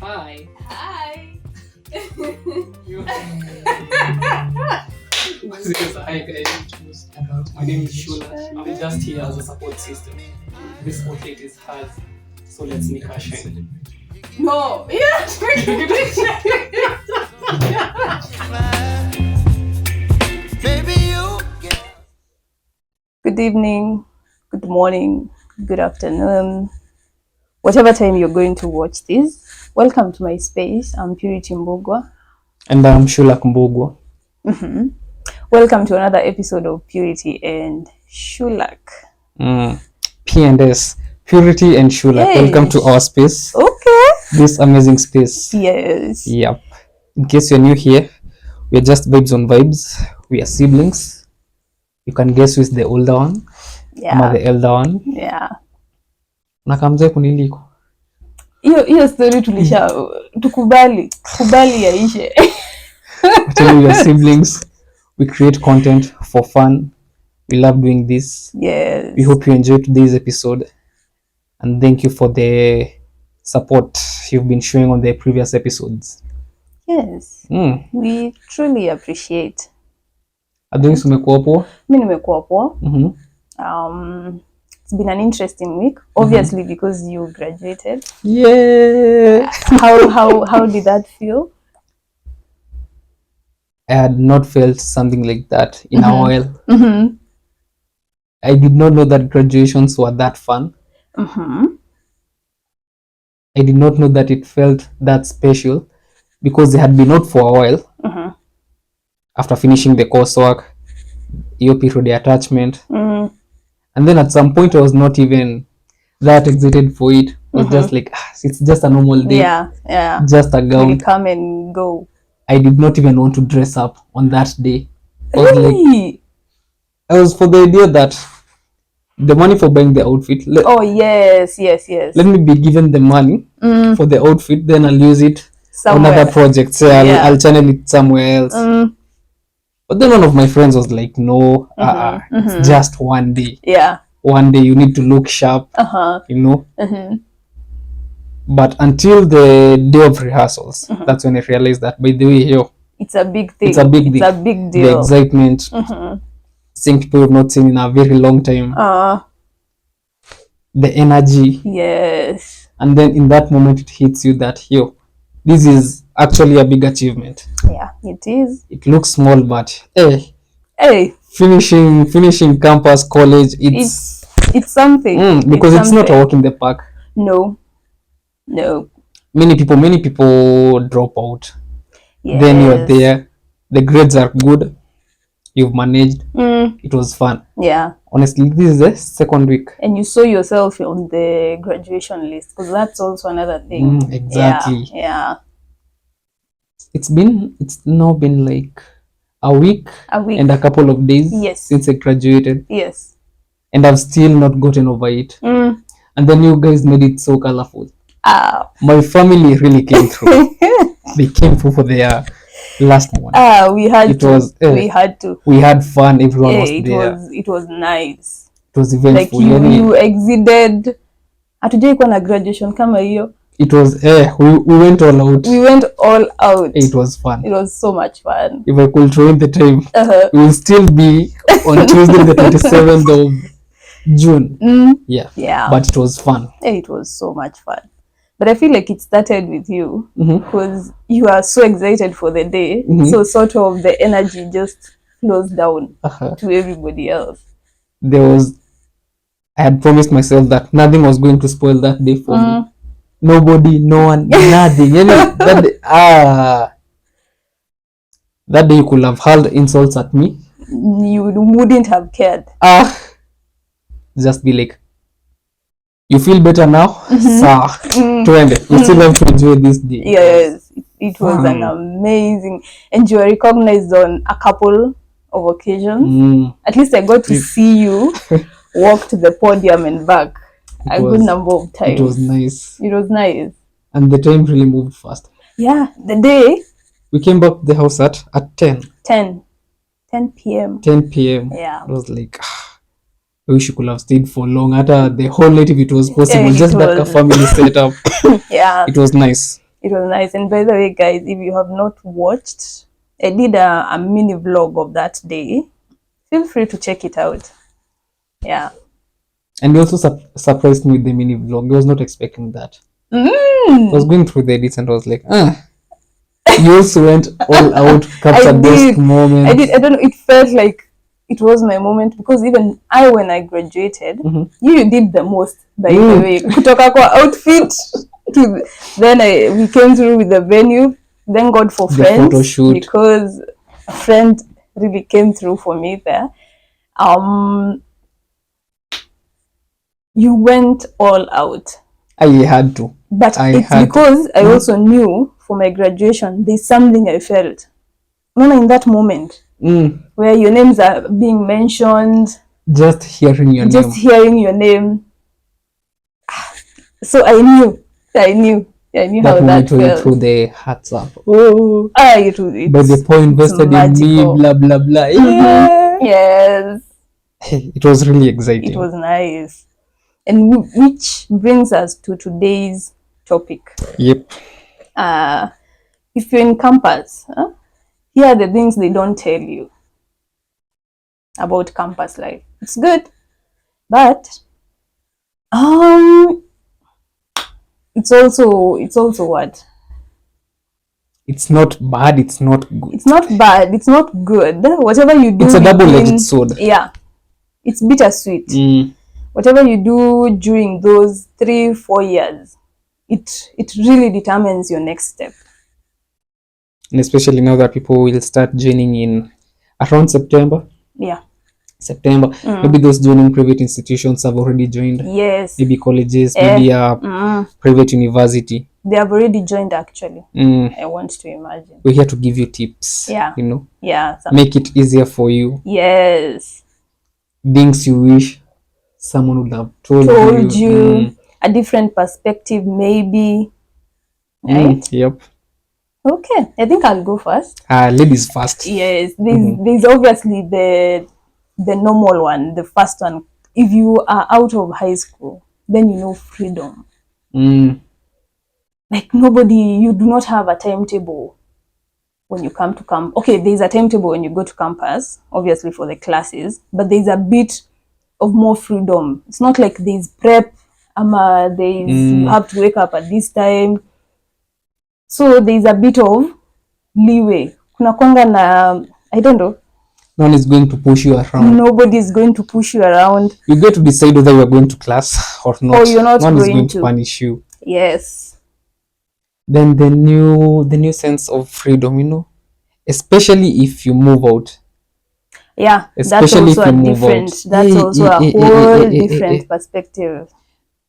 Hi. Hi. You. Because I introduced. My name is Shula. I'm just here as a support system. This spotlight is hers, so let's make her shine. No. Yeah. Good evening, good morning, good afternoon, whatever time you're going to watch this. Welcome to my space. I'm Purity Mbugwa. And I'm Shula Mbugwa. Welcome to another episode of Purity and Shulak. P&S, Purity and Shula. Yes. Welcome to our space. Okay. This amazing space. Yes. Yep. In case you're new here, we're just vibes on vibes. We are siblings. You can guess who's the older one. Ama the elder one. Yeah. Na kamze kuniliko. Hiyo story tukubali yaishe. I tell you, we are siblings. We create content for fun. We love doing this. Yes. We hope you enjoyed today's episode. And thank you for the support you've been showing on the previous episodes. Yes. We truly appreciate. Adonisi umekuwa poa? Mimi nimekuwa poa. It's been an interesting week, obviously, because you graduated. Yeah. How did that feel? I had not felt something like that in a while. I did not know that graduations were that fun. I did not know that it felt that special because they had been out for a while. After finishing the coursework, your period attachment. And then at some point I was not even that excited for it. It was just like, it's just a normal day. Yeah. Just a gown. Will come and go. I did not even want to dress up on that day. Really? I was for the idea that the money for buying the outfit. Yes. Let me be given the money for the outfit, then I'll use it somewhere. On other projects. So I'll channel it somewhere else. But then one of my friends was like, no, it's just one day. Yeah. One day you need to look sharp, you know. But until the day of rehearsals, that's when I realized that, by the way, it's a big thing. It's a big deal. The excitement, seeing people you've not seen in a very long time. The energy. Yes. And then in that moment it hits you that, this is actually a big achievement. Yeah, it is. It looks small, but hey, finishing campus, college, it's something. Because it's not a walk in the park. No. Many people drop out. Yes. Then you're there. The grades are good. You've managed. It was fun. Yeah. Honestly, this is the second week. And you saw yourself on the graduation list, because that's also another thing. Exactly. Yeah. It's now been like a week and a couple of days since I graduated. Yes. And I've still not gotten over it. And then you guys made it so colorful. My family really came through. They came through for their last one. We had to. We had fun. Everyone was there. It was nice. It was eventful. Like you exceeded. Hatujai kuwa na graduation kama hiyo. It was we went all out. It was fun. It was so much fun. If I could rewind the time, we will still be on Tuesday the 27th of June. Yeah. But it was fun. It was so much fun. But I feel like it started with you because you are so excited for the day. So sort of the energy just flows down to everybody else. I had promised myself that nothing was going to spoil that day for me. Nobody, no one, nothing. That day you could have hurled insults at me. You wouldn't have cared. Just be like, you feel better now? Twende. You still have to enjoy this day. Yes, it was an amazing. And you were recognized on a couple of occasions. At least I got to see you walk to the podium and back good number of times. It was nice. And the time really moved fast. Yeah, the day. We came back to the house at 10 p.m. 10 p.m. Yeah. I was like, I wish you could have stayed for long. The whole night if it was possible. Just like a family setup. Yeah. It was nice. It was nice. And by the way, guys, if you have not watched, I did a mini vlog of that day. Feel free to check it out. Yeah. And you also surprised me with the mini vlog. I was not expecting that. I was going through the edits and I was like, you also went all out, captured those moments. I did. I don't know. It felt like it was my moment because even when I graduated, you did the most. By the way, kutoka kwa outfit to then we came through with the venue. Thank God for friends, photo shoot, because a friend really came through for me there. You went all out. I had to. But it's because I also knew for my graduation, there's something I felt. In that moment where your names are being mentioned. Just hearing your name. So I knew that how that felt. Through the hearts up. Oh, by the point invested in me, blah, blah, blah. Yeah. Yes. It was really exciting. It was nice. And which brings us to today's topic. Yep. If you're in campus, here are the things they don't tell you about campus life. It's good, but it's also what? It's not bad, it's not good. It's not bad, it's not good. Whatever you do, it's a double-edged sword. Yeah. It's bittersweet. Whatever you do during those 3-4 years, it really determines your next step. And especially now that people will start joining in around September. Yeah. September. Maybe those joining private institutions have already joined. Yes. Maybe colleges, maybe private university. They have already joined, actually. I want to imagine. We're here to give you tips. Yeah. You know? Yeah. Make it easier for you. Yes. Things you wish someone would have told you. A different perspective, maybe. Right? Yep. Okay. I think I'll go first. Ladies first. Yes. There's obviously the normal one, the first one. If you are out of high school, then you know freedom. Like you do not have a timetable when you come to camp. Okay, there's a timetable when you go to campus, obviously for the classes, but there's a bit of more freedom. It's not like there's prep, you have to wake up at this time. So there's a bit of leeway. Kuna kwanga na, I don't know. No one is going to push you around. Nobody is going to push you around. You get to decide whether you are going to class or not. Or you're not no one going is going to punish you. Yes. Then the new sense of freedom, you know, especially if you move out. Yeah, especially that's also a whole different perspective.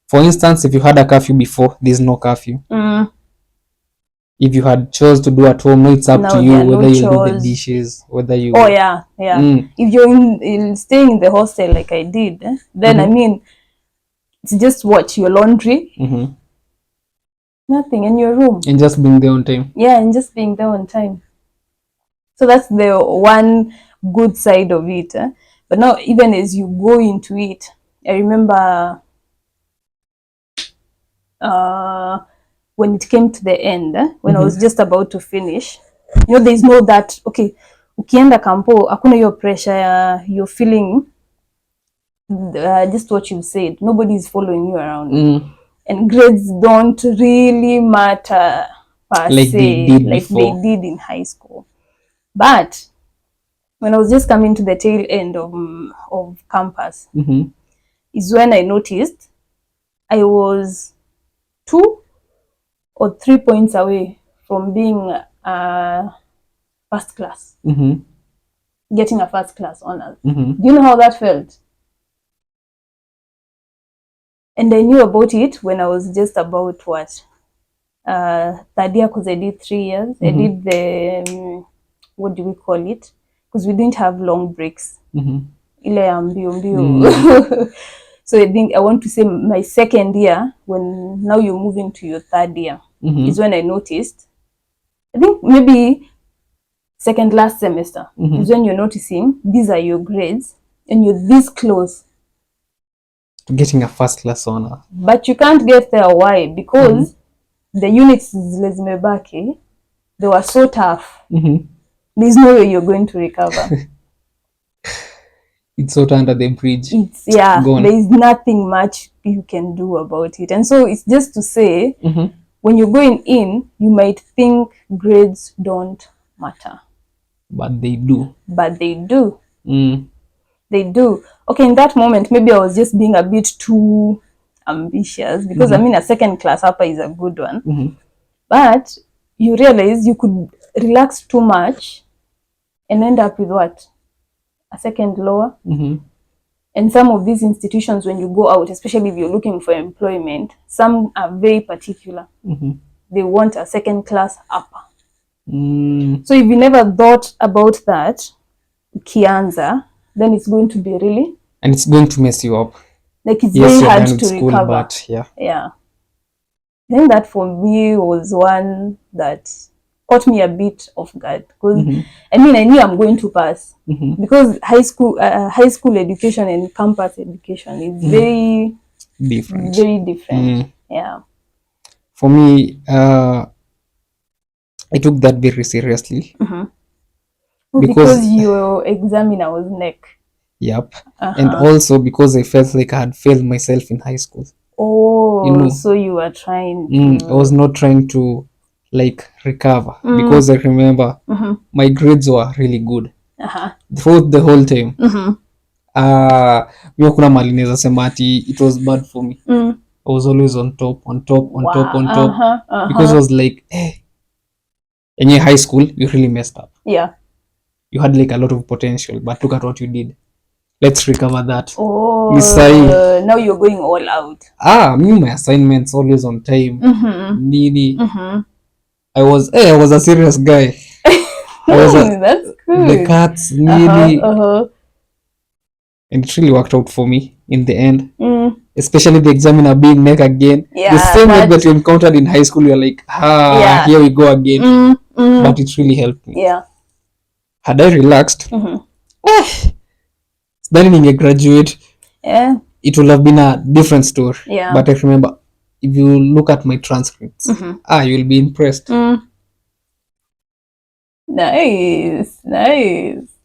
For instance, if you had a curfew before, there's no curfew. If you had chores to do at home, it's up to you whether you do the dishes, whether you. Oh yeah. If you're staying in the hostel like I did, then I mean, it's just your laundry, nothing in your room, and just being there on time. Yeah, and just being there on time. So that's the one good side of it. But now, even as you go into it, I remember when it came to the end, when I was just about to finish, you know, there's no that, okay, ukienda kampo, hakuna your pressure, you're feeling just what you said. Nobody's following you around. And grades don't really matter per like se, they did in high school. But when I was just coming to the tail end of campus, is when I noticed I was 2 or 3 points away from being first class, getting a first class honors. Do you know how that felt? And I knew about it when I was just about third year, because I did 3 years. I did the what do we call it? Because we didn't have long breaks. Ile ya mbio. So I think I want to say my second year, when now you're moving to your third year, is when I noticed. I think maybe second last semester is when you're noticing these are your grades and you're this close to getting a first class honor. But you can't get there. Why? Because the units zile zimebaki, they were so tough. There's no way you're going to recover. It's sort under the bridge. It's there is nothing much you can do about it. And so it's just to say, when you're going in, you might think grades don't matter. But they do. But they do. They do. Okay, in that moment, maybe I was just being a bit too ambitious, because I mean, a second class upper is a good one. But you realize you could relax too much and end up with what? A second lower. And some of these institutions, when you go out, especially if you're looking for employment, some are very particular. They want a second class upper. So if you never thought about that, Kianza, then it's going to be really... And it's going to mess you up. Like, it's very hard to school, recover. But yeah. I think that for me was one that caught me a bit off guard, because I mean, I knew I'm going to pass, because high school education and campus education is very different. Very different. Yeah. For me, I took that very seriously. Because your examiner was neck. Yep. And also because I felt like I had failed myself in high school. Oh, so you were trying to... I was not trying to like recover, because I remember my grades were really good throughout the whole time. Mi kuna mali naweza sema ati it was bad for me. I was always on top, because I was like, in your high school you really messed up. Yeah. You had like a lot of potential, but look at what you did. Let's recover that. Oh, now you're going all out. Me, my assignments always on time. Nini. I was a serious guy. That's good. The cats, Nini. And it really worked out for me in the end. Especially the examiner being neck again. The same way that you encountered in high school, you're like, here we go again. But it really helped me. Yeah. Had I relaxed, then when you graduate, it will have been a different story. Yeah. But I remember, if you look at my transcripts, you'll be impressed. Nice.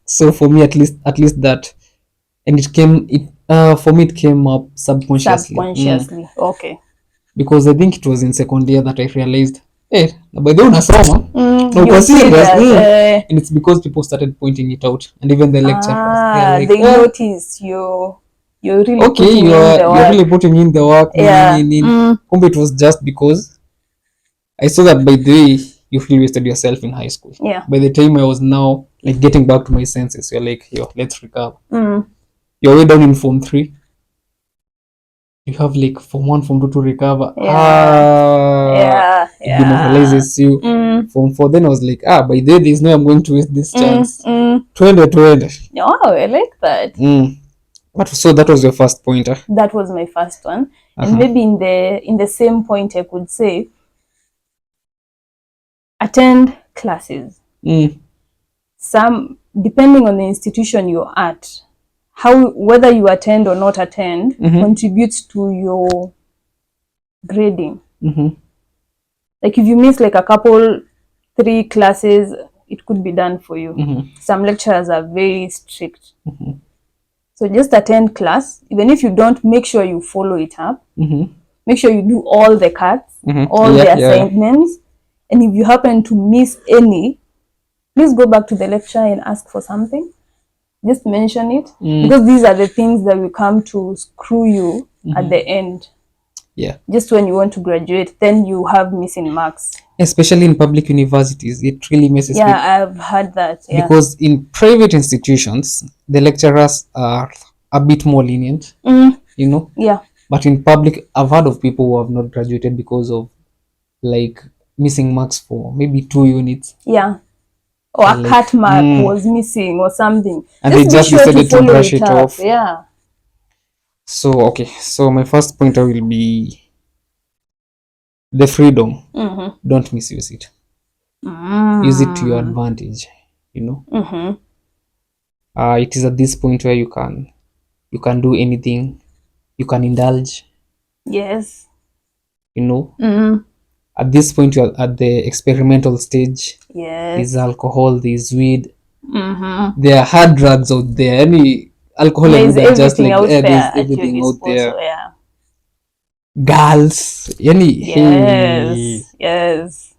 So for me, at least that, and it came up subconsciously. Okay. Because I think it was in second year that I realized, by the way, unasoma. You're serious. And it's because people started pointing it out, and even the lecturers, they notice you're really really putting in the work. Kumbe it was just because I saw that, by the way, you really wasted yourself in high school. Yeah. By the time I was now like getting back to my senses, you're like, let's recover. You're way down in form 3. You have like form 1, form 2 to recover. It demoralizes you. Form 4, then I was like, by the way, there's no I'm going to waste this chance. 20. Oh, I like that. But so that was your first pointer? That was my first one. And maybe in the same point I could say, attend classes. Some, depending on the institution you're at, whether you attend or not attend contributes to your grading. Like if you miss like a couple 3 classes, it could be done for you. Some lecturers are very strict. So just attend class. Even if you don't, make sure you follow it up. Make sure you do all the cuts, all the assignments. And if you happen to miss any, please go back to the lecturer and ask for something. Just mention it, because these are the things that will come to screw you at the end. Yeah. Just when you want to graduate, then you have missing marks. Especially in public universities, it really messes with. I've heard that. Yeah. Because in private institutions, the lecturers are a bit more lenient, Yeah. But in public, I've heard of people who have not graduated because of like missing marks for maybe 2 units. Yeah. Or a cut mark was missing or something. And they just decided to brush it off. Yeah. So, so my first pointer will be the freedom. Don't misuse it. Use it to your advantage, It is at this point where you can do anything. You can indulge. Yes. At this point, you're at the experimental stage. Yes. There's alcohol, there's weed. Mm-hmm. There are hard drugs out there. Any alcohol There's and weed are just everything like out there there's at your everything out there. disposal, yeah. Girls, any Yes, yes.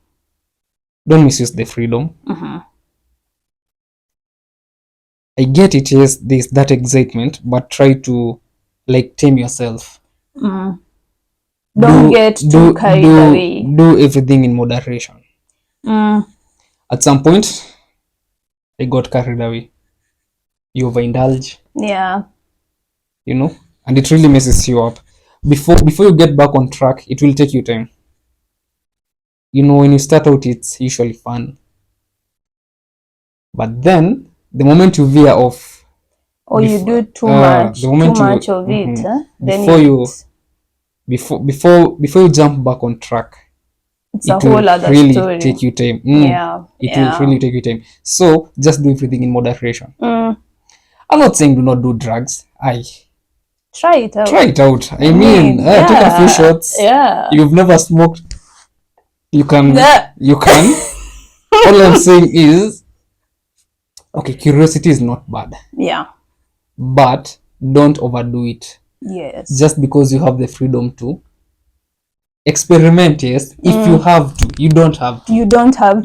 don't misuse the freedom. Mm-hmm. I get it, yes, there's that excitement, but try to like tame yourself. Don't get too carried away. Do everything in moderation. At some point, I got carried away. You overindulge. Yeah. You know, and it really messes you up. Before you get back on track, it will take you time. You know, when you start out, it's usually fun. But then, the moment you veer off, or you do too much of it, then before you jump back on track, it's a whole other really story. Take you time. It will really take you time. So just do everything in moderation. I'm not saying do not do drugs. Try it out. I mean, take a few shots. Yeah. You've never smoked. You can. All I'm saying is, okay, curiosity is not bad. Yeah. But don't overdo it. Yes. Just because you have the freedom to experiment, yes. If you have to, you don't have to. You don't have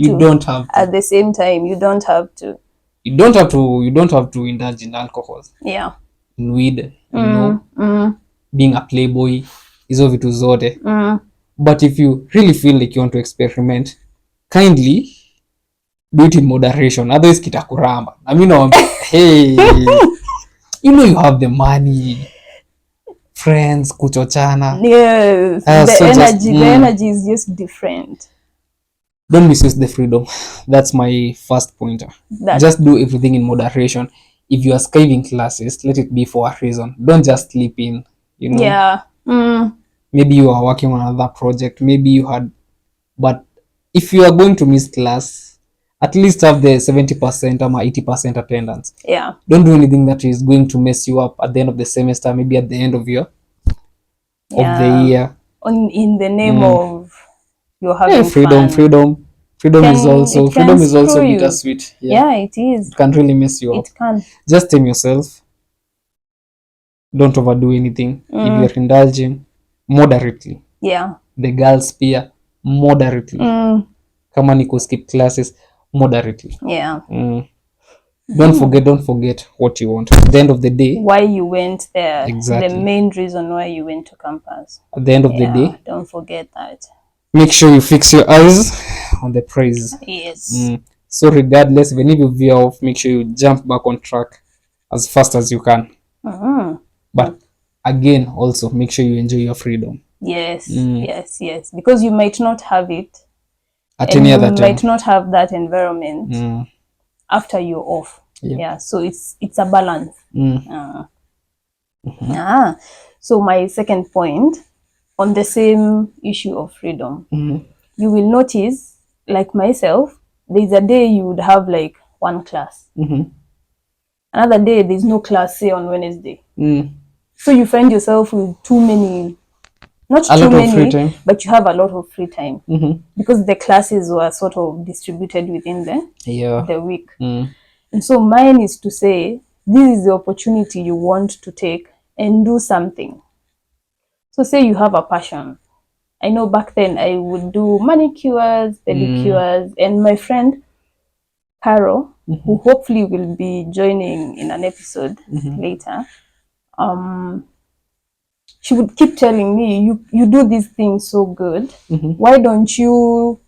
to. At the same time, you don't have to. You don't have to indulge in alcohol. Yeah. In weed, you know, being a playboy, hizo vitu zote. But if you really feel like you want to experiment, kindly do it in moderation. Otherwise kitakuramba. I mean, hey, you know you have the money, friends, kuchochana. Yes. The energy is just different. Don't misuse the freedom. That's my first pointer. Just do everything in moderation. If you are skiving classes, let it be for a reason. Don't just sleep in, you know. Yeah. Maybe you are working on another project. Maybe you had, but if you are going to miss class, at least have the 70% or 80% attendance. Yeah. Don't do anything that is going to mess you up at the end of the semester, maybe at the end of your of the year. In the name of you're having freedom. fun. Freedom is also bittersweet. Yeah, it is. It can really mess you up. It can. Just tame yourself. Don't overdo anything. If you're indulging, moderately. Yeah. The girls peer, moderately. Kama ni skip classes, moderately. Yeah. Don't forget what you want. At the end of the day, why you went there. Exactly. The main reason why you went to campus. At the end of the day, don't forget that. Make sure you fix your eyes on the prize. Yes. So regardless, when you veer off, make sure you jump back on track as fast as you can. But again, also make sure you enjoy your freedom. Yes. Yes. Because you might not have it at any other time. You might not have that environment after you're off. Yeah. So it's a balance. So my second point, on the same issue of freedom, you will notice, like myself, there's a day you would have like one class. Another day there's no class, say on Wednesday. So you find yourself with too many, not too many, but you have a lot of free time because the classes were sort of distributed within the week. And so mine is to say, this is the opportunity you want to take and do something. So say you have a passion. I know back then I would do manicures, pedicures, and my friend Carol, who hopefully will be joining in an episode later, she would keep telling me, you do these things so good. Why don't you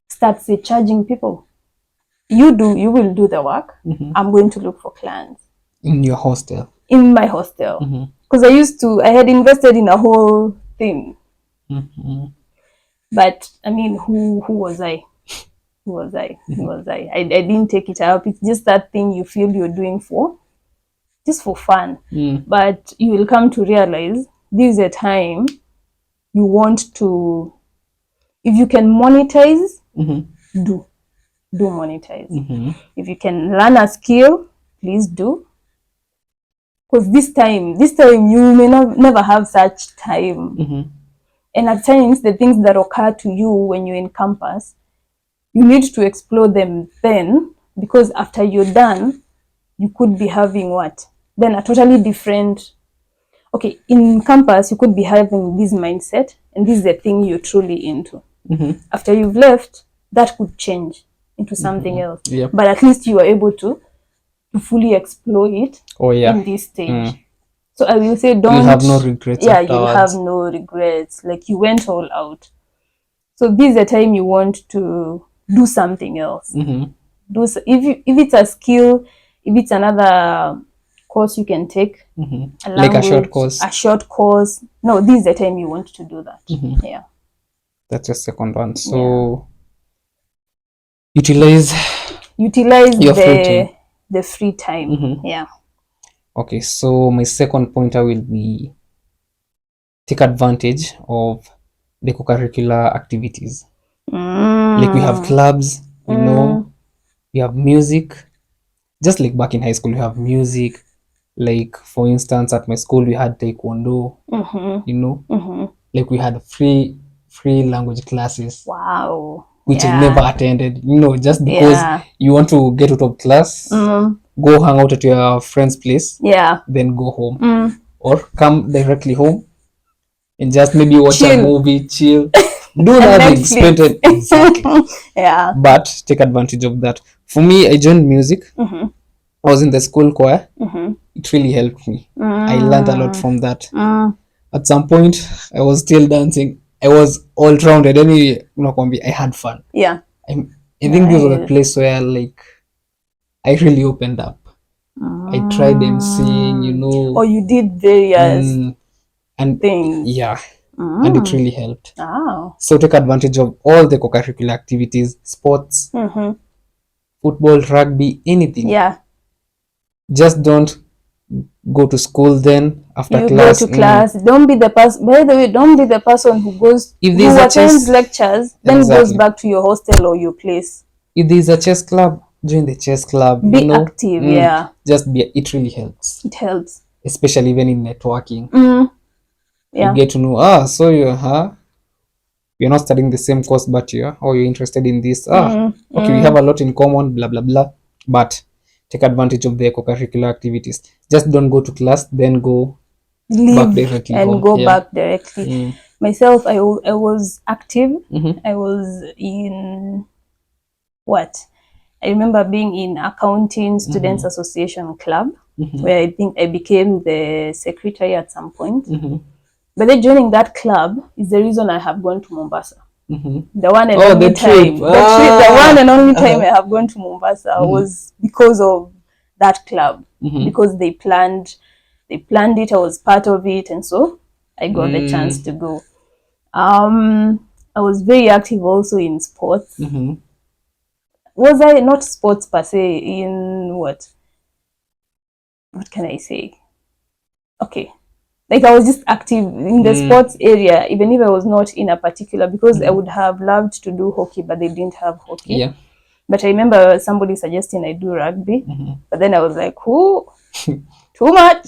start, say, charging people? You will do the work. I'm going to look for clients. In your hostel? In my hostel. Because I had invested in a whole thing. But I mean, who was I? I didn't take it up. It's just that thing you feel you're doing just for fun. But you will come to realize this is a time you want to, if you can monetize, do monetize. If you can learn a skill, please do. Because this time you may never have such time And at times, the things that occur to you when you're in campus, you need to explore them then, because after you're done, you could be having what? Then a totally different, okay, in campus, you could be having this mindset, and this is the thing you're truly into. After you've left, that could change into something else. Yep. But at least you are able to fully explore it in this stage. So I will say, don't. You have no regrets. Yeah, you have no regrets. Like, you went all out. So this is the time you want to do something else. If it's a skill, if it's another course you can take, a language, like a short course. A short course. No, this is the time you want to do that. Yeah. That's your second one. So utilize your free time. Yeah. Okay, so my second pointer will be take advantage of the co-curricular activities. Like, we have clubs, you know, we have music. Just like back in high school, we have music. Like, for instance, at my school, we had taekwondo, you know, like we had free language classes. Wow. Which I never attended, you know, just because you want to get out of class, go hang out at your friend's place, then go home, or come directly home and just maybe watch a movie, chill, do nothing, spend it. Exactly. But take advantage of that. For me, I joined music. I was in the school choir. It really helped me. I learned a lot from that. At some point, I was still dancing. I was all rounded. Anyway, I had fun. Yeah. I think this was a place where, like, I really opened up. I tried MCing, you know. Oh, you did various things. Yeah. And it really helped. Oh. So take advantage of all the co-curricular activities, sports, football, rugby, anything. Yeah. Just don't go to school then after class. Go to class. Don't be the person. By the way, don't be the person who attends lectures, then goes back to your hostel or your place. If there's a chess club, join the chess club. Be active. Yeah. Just be. It really helps. It helps, especially even in networking. Yeah. You get to know. So you're not studying the same course, but you're interested in this. Okay, we have a lot in common. Blah blah blah. But take advantage of the co-curricular activities. Just don't go to class, then back directly and home. Go back directly. Myself, I was active. I was in I remember being in accounting students association club, where I think I became the secretary at some point. But then joining that club is the reason I have gone to Mombasa. The one and only time. The one and only time I have gone to Mombasa was because of that club. Because they planned it. I was part of it, and so I got the chance to go. I was very active also in sports. Was I not sports per se? In what can I say? Okay. Like, I was just active in the sports area, even if I was not in a particular, because I would have loved to do hockey, but they didn't have hockey. Yeah. But I remember somebody suggesting I do rugby, but then I was like, too much.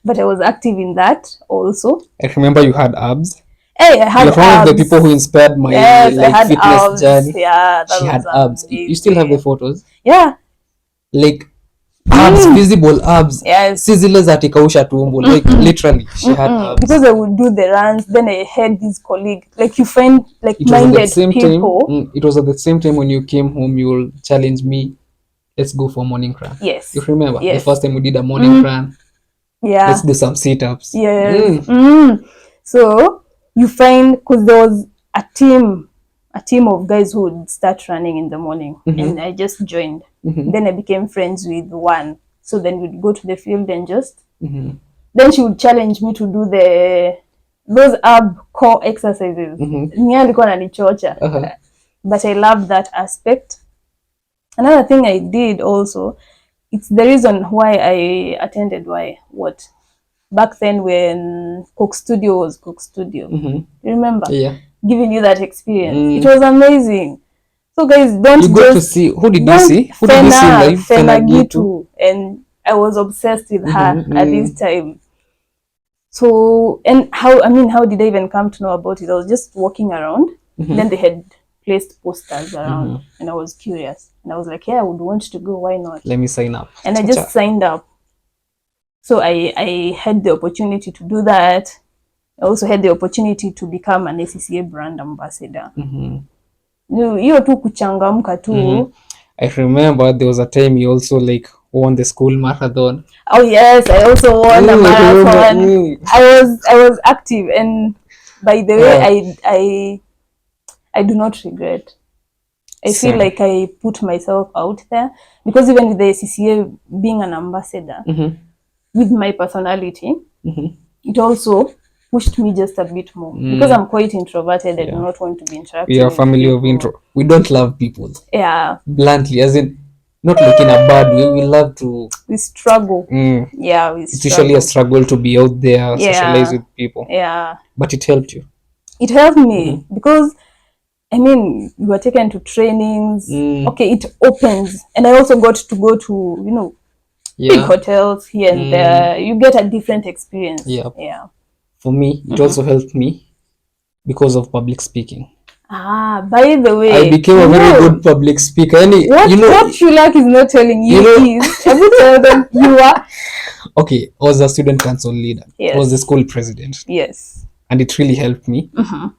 But I was active in that also. I remember you had abs. Hey, I had abs. You're one of the people who inspired my fitness abs. journey. Yeah, she had abs. You still have the photos? Yeah. Like, abs, visible abs. Yes. Sizile za tikausha tumbo. Like, literally, she had abs. Because I would do the runs, then I had this colleague. Like, you find like-minded people. It was at the same time when you came home, you will challenge me. Let's go for a morning run. Yes. You remember? Yes. The first time we did a morning run. Yeah. Let's do some sit-ups. Yes. So you find, because there was a team of guys who would start running in the morning, and I just joined. Then I became friends with one. So then we'd go to the field and just. Then she would challenge me to do those ab core exercises. But I love that aspect. Another thing I did also, it's the reason why I attended back then when Coke Studio was Coke Studio. Remember? Yeah. Giving you that experience. It was amazing. So guys, you got to see. Who did you see? Who did you see live? Fena Gitu. And I was obsessed with her at this time. So, and how did I even come to know about it? I was just walking around. Then they had placed posters around, and I was curious, and I was like, yeah, I would want to go. Why not? Let me sign up. And I just signed up. So I had the opportunity to do that. I also had the opportunity to become an ACCA brand ambassador. Hiyo tu kuchangamka tu. I remember there was a time you also like won the school marathon. Oh yes, I also won a marathon. I was active, and by the way, I do not regret. I feel like I put myself out there, because even with the ACCA being an ambassador, with my personality, it also pushed me just a bit more, because I'm quite introverted. I do not want to be interacting. We are a family of intro. We don't love people. Yeah. Bluntly, as in not like in a bad way. We love to. We struggle. Yeah, it's usually a struggle to be out there, socialize with people. Yeah. But it helped you. It helped me because, I mean, you were taken to trainings. Okay, it opens, and I also got to go to big hotels here and there. You get a different experience. Yeah. For me, it also helped me because of public speaking. By the way, I became a very good public speaker. What Shulak is not telling you is, have you told them you are? Okay, I was a student council leader. Yes. I was the school president. Yes. And it really helped me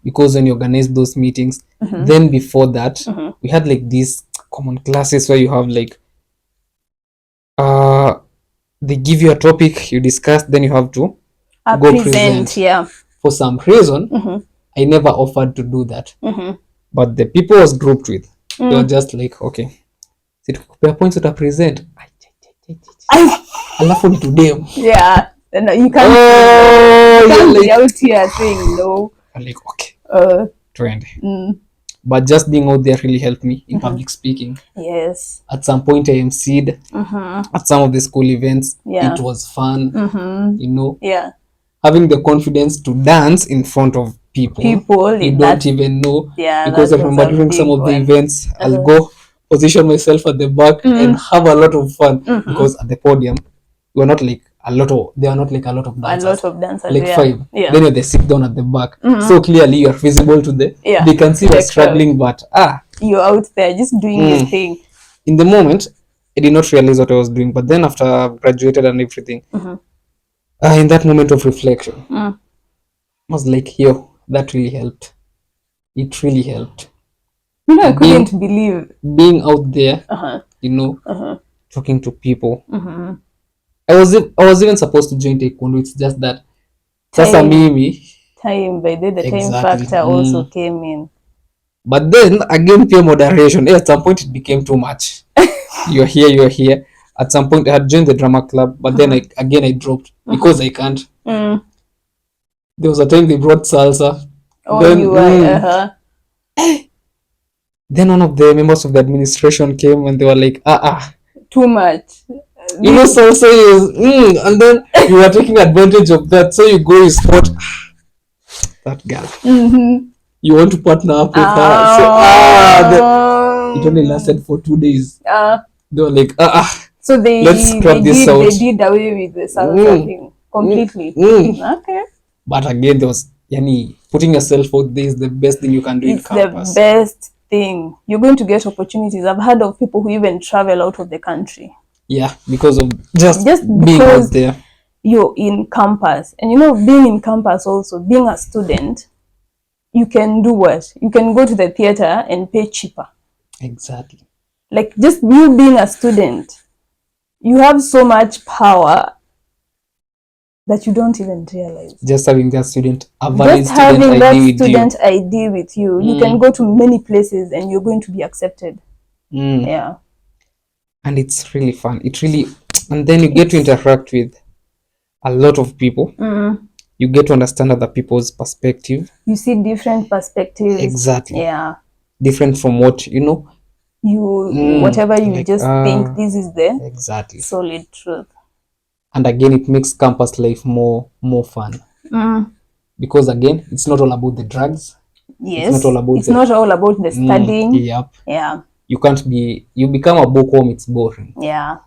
because when you organize those meetings, then before that, we had like these common classes where you have like, they give you a topic, you discuss, then you have to go present. Yeah. For some reason, I never offered to do that. But the people I was grouped with, they were just like, okay, points to present. Alafu ni today. Yeah. No, you can't be out here saying no. I'm like, okay, trend. But just being out there really helped me in public speaking. Yes. At some point, I emceed at some of the school events. Yeah. It was fun, Yeah. Having the confidence to dance in front of people you don't even know. Yeah. Because I remember during some of the events, I'll go position myself at the back and have a lot of fun because at the podium, there are not like a lot of dancers. Like 5. Yeah. Then they sit down at the back. So clearly you are visible to them. Yeah. They can see you're struggling, but you're out there just doing this thing. In the moment, I did not realize what I was doing. But then after I've graduated and everything, in that moment of reflection, I was like, yo, that really helped. It really helped. I couldn't believe being out there, talking to people. I was even supposed to join taekwondo. It's just that time by the time factor also came in. But then again, peer moderation. At some point, it became too much. You're here. At some point, I had joined the drama club, but then I dropped because I can't. There was a time they brought salsa. Then one of the members of the administration came and they were like, too much. Salsa is, and then you were taking advantage of that. So you go, you spot that girl. You want to partner up with her. So, it only lasted for 2 days. They were like, So let's scrap this out. They did away with the salsa thing completely. Okay. But again, there was putting yourself out there is the best thing you can do in campus. It's the best thing. You're going to get opportunities. I've heard of people who even travel out of the country. Yeah, because of just being out there. You're in campus. And being in campus also, being a student, you can do what? You can go to the theater and pay cheaper. Exactly. Like just you being a student, you have so much power that you don't even realize. Just having that student ID with you, you can go to many places and you're going to be accepted. Yeah. And it's really fun. And then you get to interact with a lot of people. You get to understand other people's perspective. You see different perspectives. Exactly. Yeah. Different from what whatever you just think this is the solid truth. And again, it makes campus life more fun. Because again, it's not all about the drugs. Yes. It's not all about the studying. Yep. Yeah. You become a bookworm, it's boring. Yeah.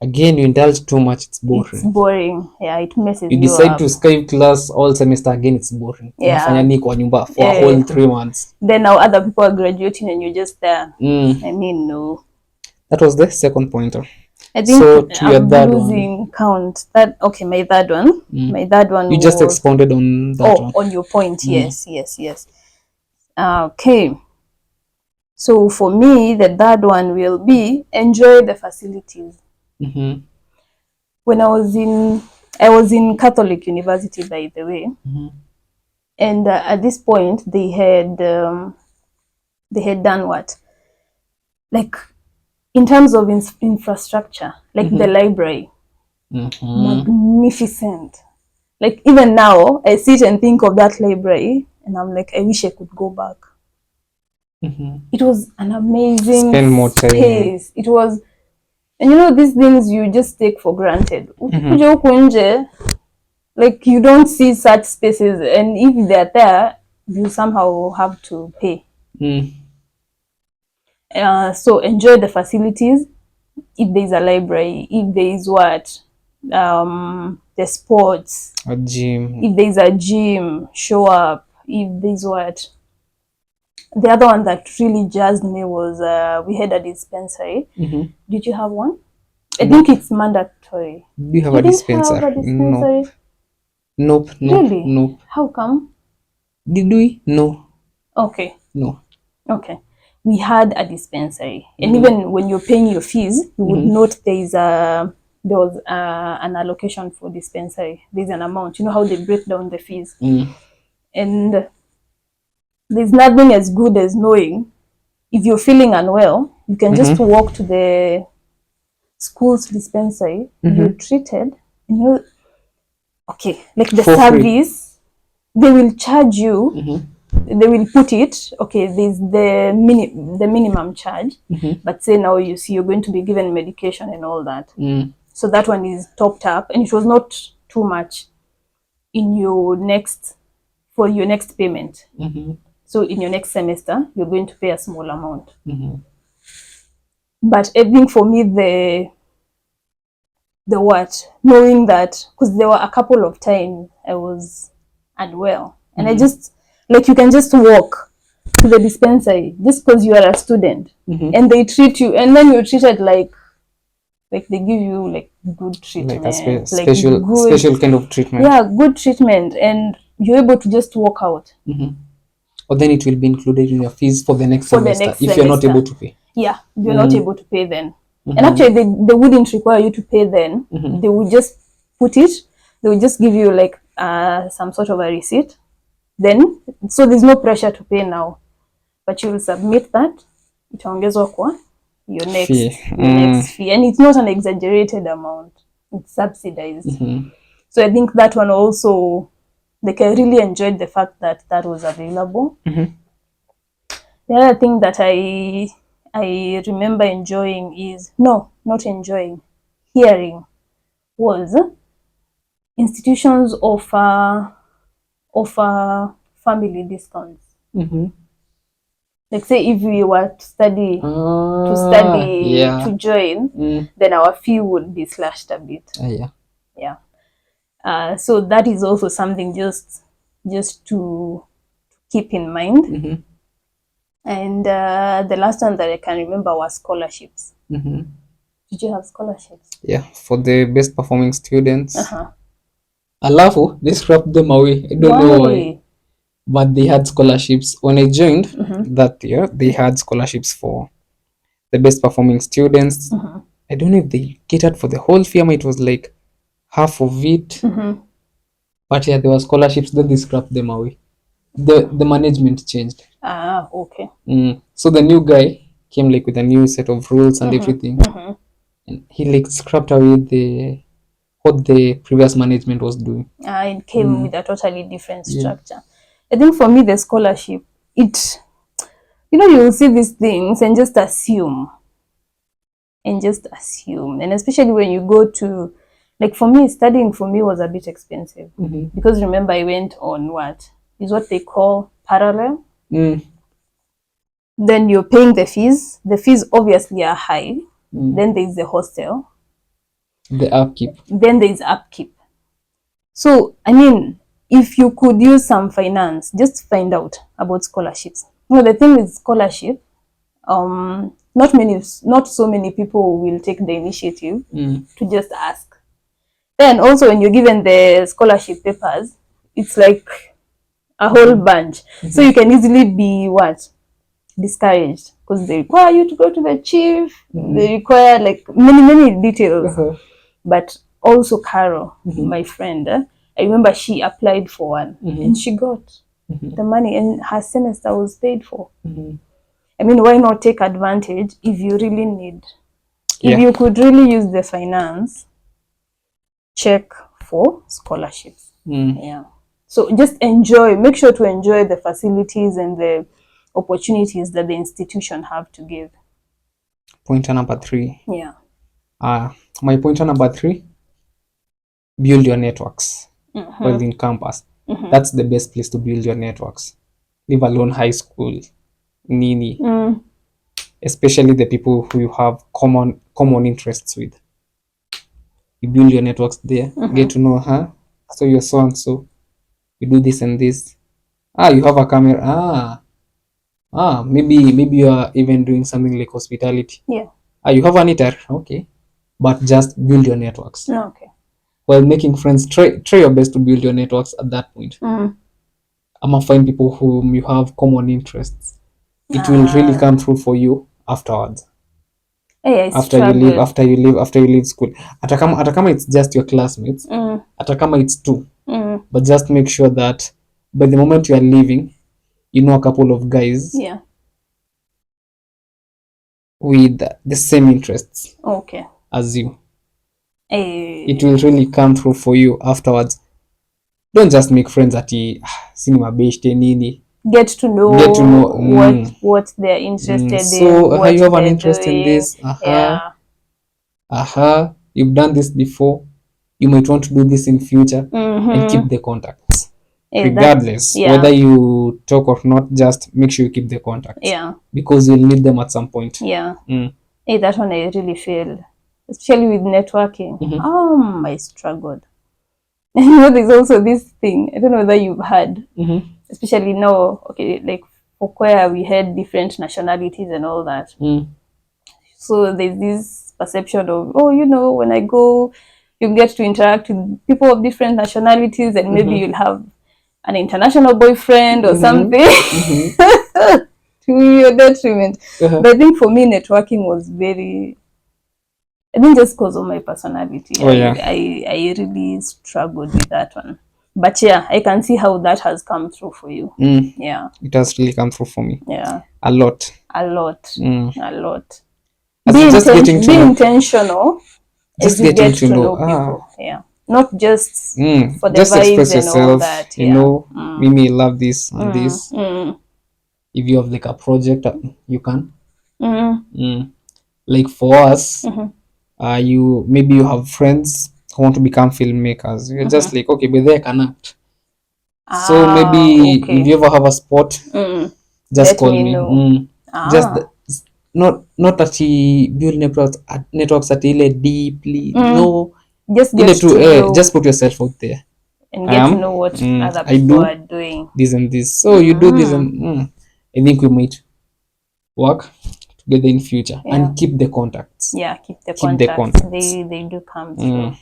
Again, you indulge too much, it's boring. It's boring. Yeah, it messes You you decide up. to skip class all semester, again it's boring. Yeah. Unafanya nini kwa nyumba for a whole 3 months. Then now other people are graduating and you're just there. I mean, no. That was the second pointer. I think so to your I'm third losing one. count. My third one. My third one You just expounded on that one. on your point. Yes. Okay. So for me, the third one will be enjoy the facilities. When I was in Catholic University, by the way, and at this point they had done what, like in terms of infrastructure, like the library, magnificent. Like even now, I sit and think of that library, and I'm like, I wish I could go back. It was an amazing Spend more time. space. It was, and you know, these things you just take for granted. Like you don't see such spaces, and if they're there, you somehow have to pay. So enjoy the facilities. If there's a library, if there is the sports, a gym, if there's a gym, show up. If there's the other one that really jazzed me was we had a dispensary. Did you have one? I think it's mandatory. Do you have a dispensary? Have a dispensary? Nope. Really? Nope. How come? Did we? No. Okay. No. Okay. We had a dispensary, and even when you're paying your fees, you would note there was an allocation for dispensary. There's an amount. You know how they break down the fees, and there's nothing as good as knowing if you're feeling unwell, you can just walk to the school's dispensary. You're treated, okay, like the for service free. They will charge you. They will put it, okay, there's the minimum charge, but say now you're going to be given medication and all that. So that one is topped up, and it was not too much in for your next payment. So in your next semester, you're going to pay a small amount. But I think for me, knowing that, because there were a couple of times I was unwell, and I just, like, you can just walk to the dispensary just because you are a student, and they treat you, and then you're treated like they give you like good treatment, like a special kind of treatment. Yeah, good treatment, and you're able to just walk out. Or then it will be included in your fees for the next semester if you're not able to pay. Yeah, if you're not able to pay then. And actually they wouldn't require you to pay then. They would just put it, they would just give you like some sort of a receipt. Then, so there's no pressure to pay now. But you will submit that, itaongezwa kwa your next fee. And it's not an exaggerated amount. It's subsidized. So I think that one also, like, I really enjoyed the fact that that was available. The other thing that I remember enjoying is, no, not enjoying, hearing, was institutions offer family discounts. Like, say if we were to study, to join, then our fee would be slashed a bit. So that is also something just to keep in mind. And the last one that I can remember was scholarships. Did you have scholarships? Yeah, for the best performing students. Alafu, they scrapped them away. I don't know why. But they had scholarships. When I joined that year, they had scholarships for the best performing students. I don't know if they catered for the whole firm. It was like half of it. But yeah, there were scholarships. Then they scrapped them away. The management changed. Okay. So the new guy came like with a new set of rules and everything. And he like scrapped away what the previous management was doing. It came with a totally different structure. I think for me, the scholarship, you will see these things and just assume. And especially when you go to, like, for me, studying for me was a bit expensive. Because remember, I went on what they call parallel. Then you're paying the fees. The fees obviously are high. Then there's the hostel. The upkeep. Then there's upkeep. So, I mean, if you could use some finance, just find out about scholarships. The thing with scholarship, not so many people will take the initiative to just ask. Then also when you're given the scholarship papers, it's like a whole bunch. So you can easily be discouraged, because they require you to go to the chief. They require like many details. But also Carol, my friend, I remember she applied for one and she got the money, and her semester was paid for. I mean, why not take advantage if you really need? If you could really use the finance, check for scholarships. Yeah. So just enjoy, make sure to enjoy the facilities and the opportunities that the institution have to give. Pointer number 3. Yeah. My pointer number 3, build your networks while in campus. That's the best place to build your networks. Leave alone high school, nini. Especially the people who you have common interests with. You build your networks there, get to know her. So you're so and so. You do this and this. You have a camera. Maybe you are even doing something like hospitality. Yeah. You have an eater. Okay. But just build your networks. Okay. While making friends, try your best to build your networks at that point. Find people whom you have common interests. It will really come through for you afterwards. After you leave school. Hata kama it's just your classmates, hata kama it's 2. But just make sure that by the moment you are leaving, you know a couple of guys with the same interests as you. It will really come through for you afterwards. Don't just make friends at cinema beshte nini. Get to know what they're interested in. So you have an interest in this. You've done this before. You might want to do this in future, and keep the contacts. Regardless whether you talk or not, just make sure you keep the contacts. Because you'll need them at some point. That one I really feel, especially with networking. I struggled. There's also this thing, I don't know whether you've heard, especially now, like for choir we had different nationalities and all that. So there's this perception of, when I go, you get to interact with people of different nationalities, and maybe you'll have an international boyfriend or something to your detriment. But I think for me, networking was just because of my personality. I really struggled with that one. But I can see how that has come through for you. It has really come through for me. A lot. Be intentional as you get to know people. Not just for the just vibes express and yourself, all that. Mimi love this and this. If you have like a project, you can. Like for us, maybe you have friends who want to become filmmakers. You're just like, okay, but they can act. So maybe if you ever have a spot, just call me. Not that he build networks at ile deeply. No, just get to know. Just put yourself out there and get to know what other people are doing. This and this. So you do this, and I think we might work together in future and keep the contacts. Keep the contacts. They do come through.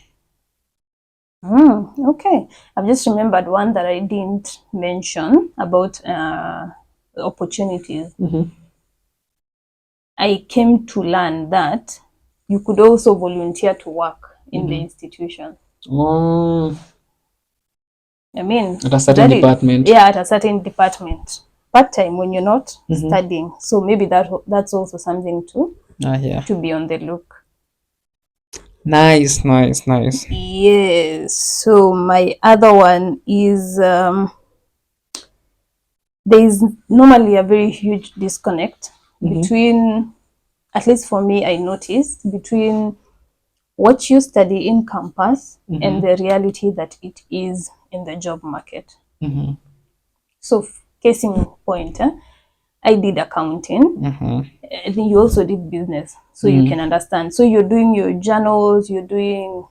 Okay, I've just remembered one that I didn't mention about opportunities. I came to learn that you could also volunteer to work in the institution. I mean, at a certain department. At a certain department. Part-time when you're not studying. So maybe that's also something to be on the look. Nice. Yes. So my other one is there is normally a very huge disconnect between, at least for me, I noticed, between what you study in campus and the reality that it is in the job market. So case in point, I did accounting. I think you also did business, so you can understand. So you're doing your journals, you're doing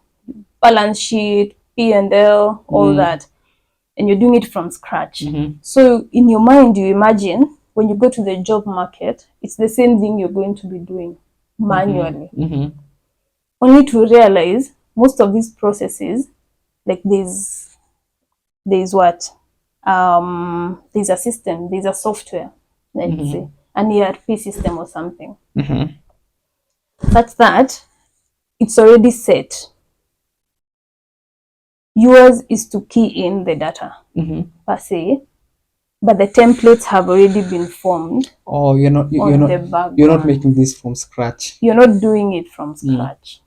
balance sheet, P&L, all that, and you're doing it from scratch. So in your mind, you imagine when you go to the job market, it's the same thing you're going to be doing manually. Only to realize most of these processes, like there's what? There's a system, there's a software, let's say, an ERP system or something, such that it's already set. Yours is to key in the data per se, but the templates have already been formed. Oh, you're not making this from scratch. You're not doing it from scratch.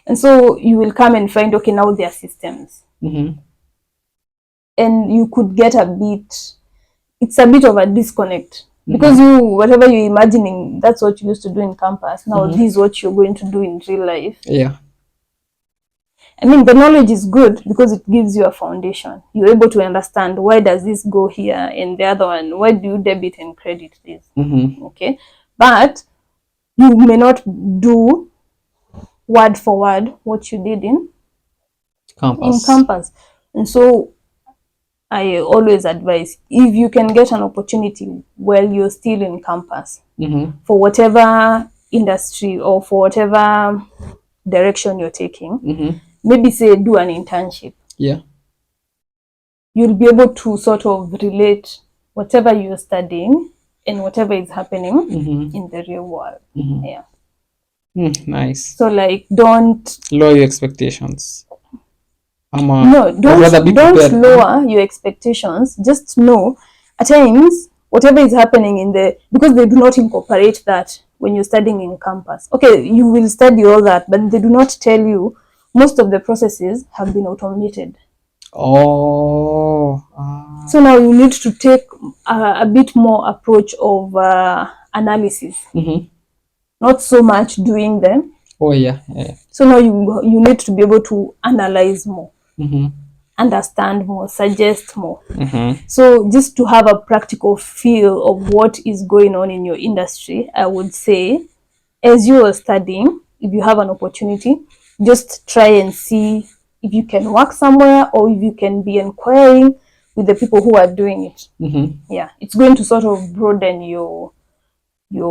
And so you will come and find, okay, now there are systems. And you could get it's a bit of a disconnect. Because whatever you're imagining, that's what you used to do in campus. Now this is what you're going to do in real life. Yeah. I mean, the knowledge is good because it gives you a foundation. You're able to understand, why does this go here and the other one? Why do you debit and credit this? Okay. But you may not do word for word what you did in campus. And so I always advise, if you can get an opportunity while you're still in campus, for whatever industry or for whatever direction you're taking, maybe say do an internship. Yeah. You'll be able to sort of relate whatever you're studying and whatever is happening in the real world. Yeah. Nice. So like, don't lower your expectations. Don't lower your expectations. Just know at times whatever is happening because they do not incorporate that when you're studying in campus. Okay, you will study all that, but they do not tell you most of the processes have been automated. So now you need to take a bit more approach of analysis, not so much doing them. So now you need to be able to analyze more, understand more, suggest more. So just to have a practical feel of what is going on in your industry, I would say, as you are studying, if you have an opportunity, just try and see if you can work somewhere or if you can be inquiring with the people who are doing it. Yeah, it's going to sort of broaden your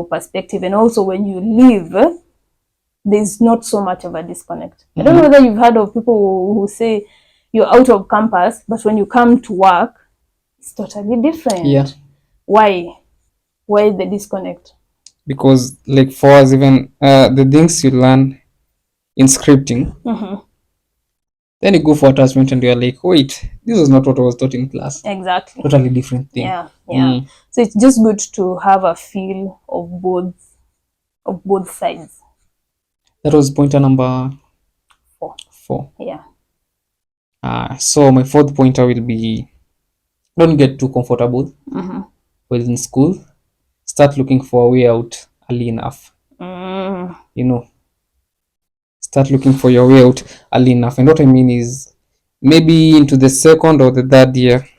perspective. And also when you leave, there's not so much of a disconnect. I don't know whether you've heard of people who say you're out of campus, but when you come to work, it's totally different. Yeah. Why the disconnect? Because like for us, even the things you learn in scripting, then you go for attachment and you're like, wait, this is not what I was taught in class. Exactly. Totally different thing. Yeah. So it's just good to have a feel of both sides. That was pointer number 4. Yeah. So my fourth pointer will be, don't get too comfortable while in school. Start looking for a way out early enough. Start looking for your way out early enough. And what I mean is, maybe into the second or the third year,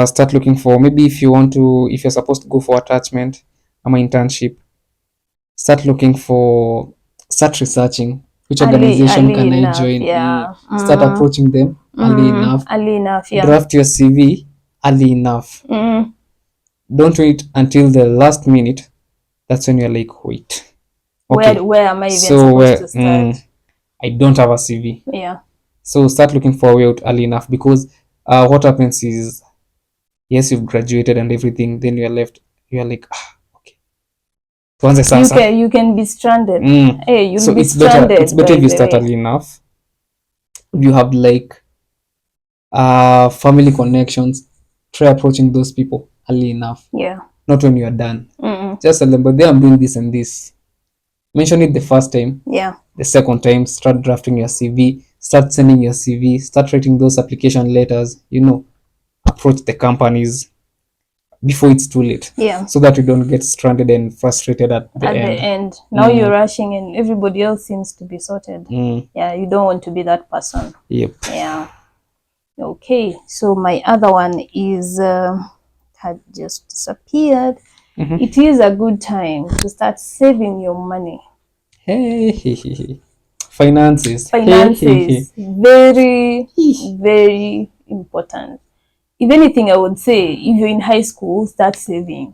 start looking for, maybe if you're supposed to go for attachment or internship, start researching which organization can I join. Start approaching them early enough. Draft your CV early enough. Don't wait until the last minute. That's when you're like, wait, okay, where am I even supposed to start? I don't have a CV. So start looking for a way out early enough, because what happens is, yes, you've graduated and everything, then you're like, okay, you can be stranded. So it's better if you start early enough. You have like family connections, try approaching those people early enough. Not when you're done. Just tell them, but I'm doing this and this. Mention it the first time. The second time, start drafting your CV, start sending your CV, start writing those application letters, approach the companies before it's too late. So that you don't get stranded and frustrated at the end. Now you're rushing and everybody else seems to be sorted. Yeah, you don't want to be that person. Yep. Yeah. Okay, so my other one is had just disappeared. It is a good time to start saving your money. Finances. Very, very important. If anything, I would say if you're in high school, start saving.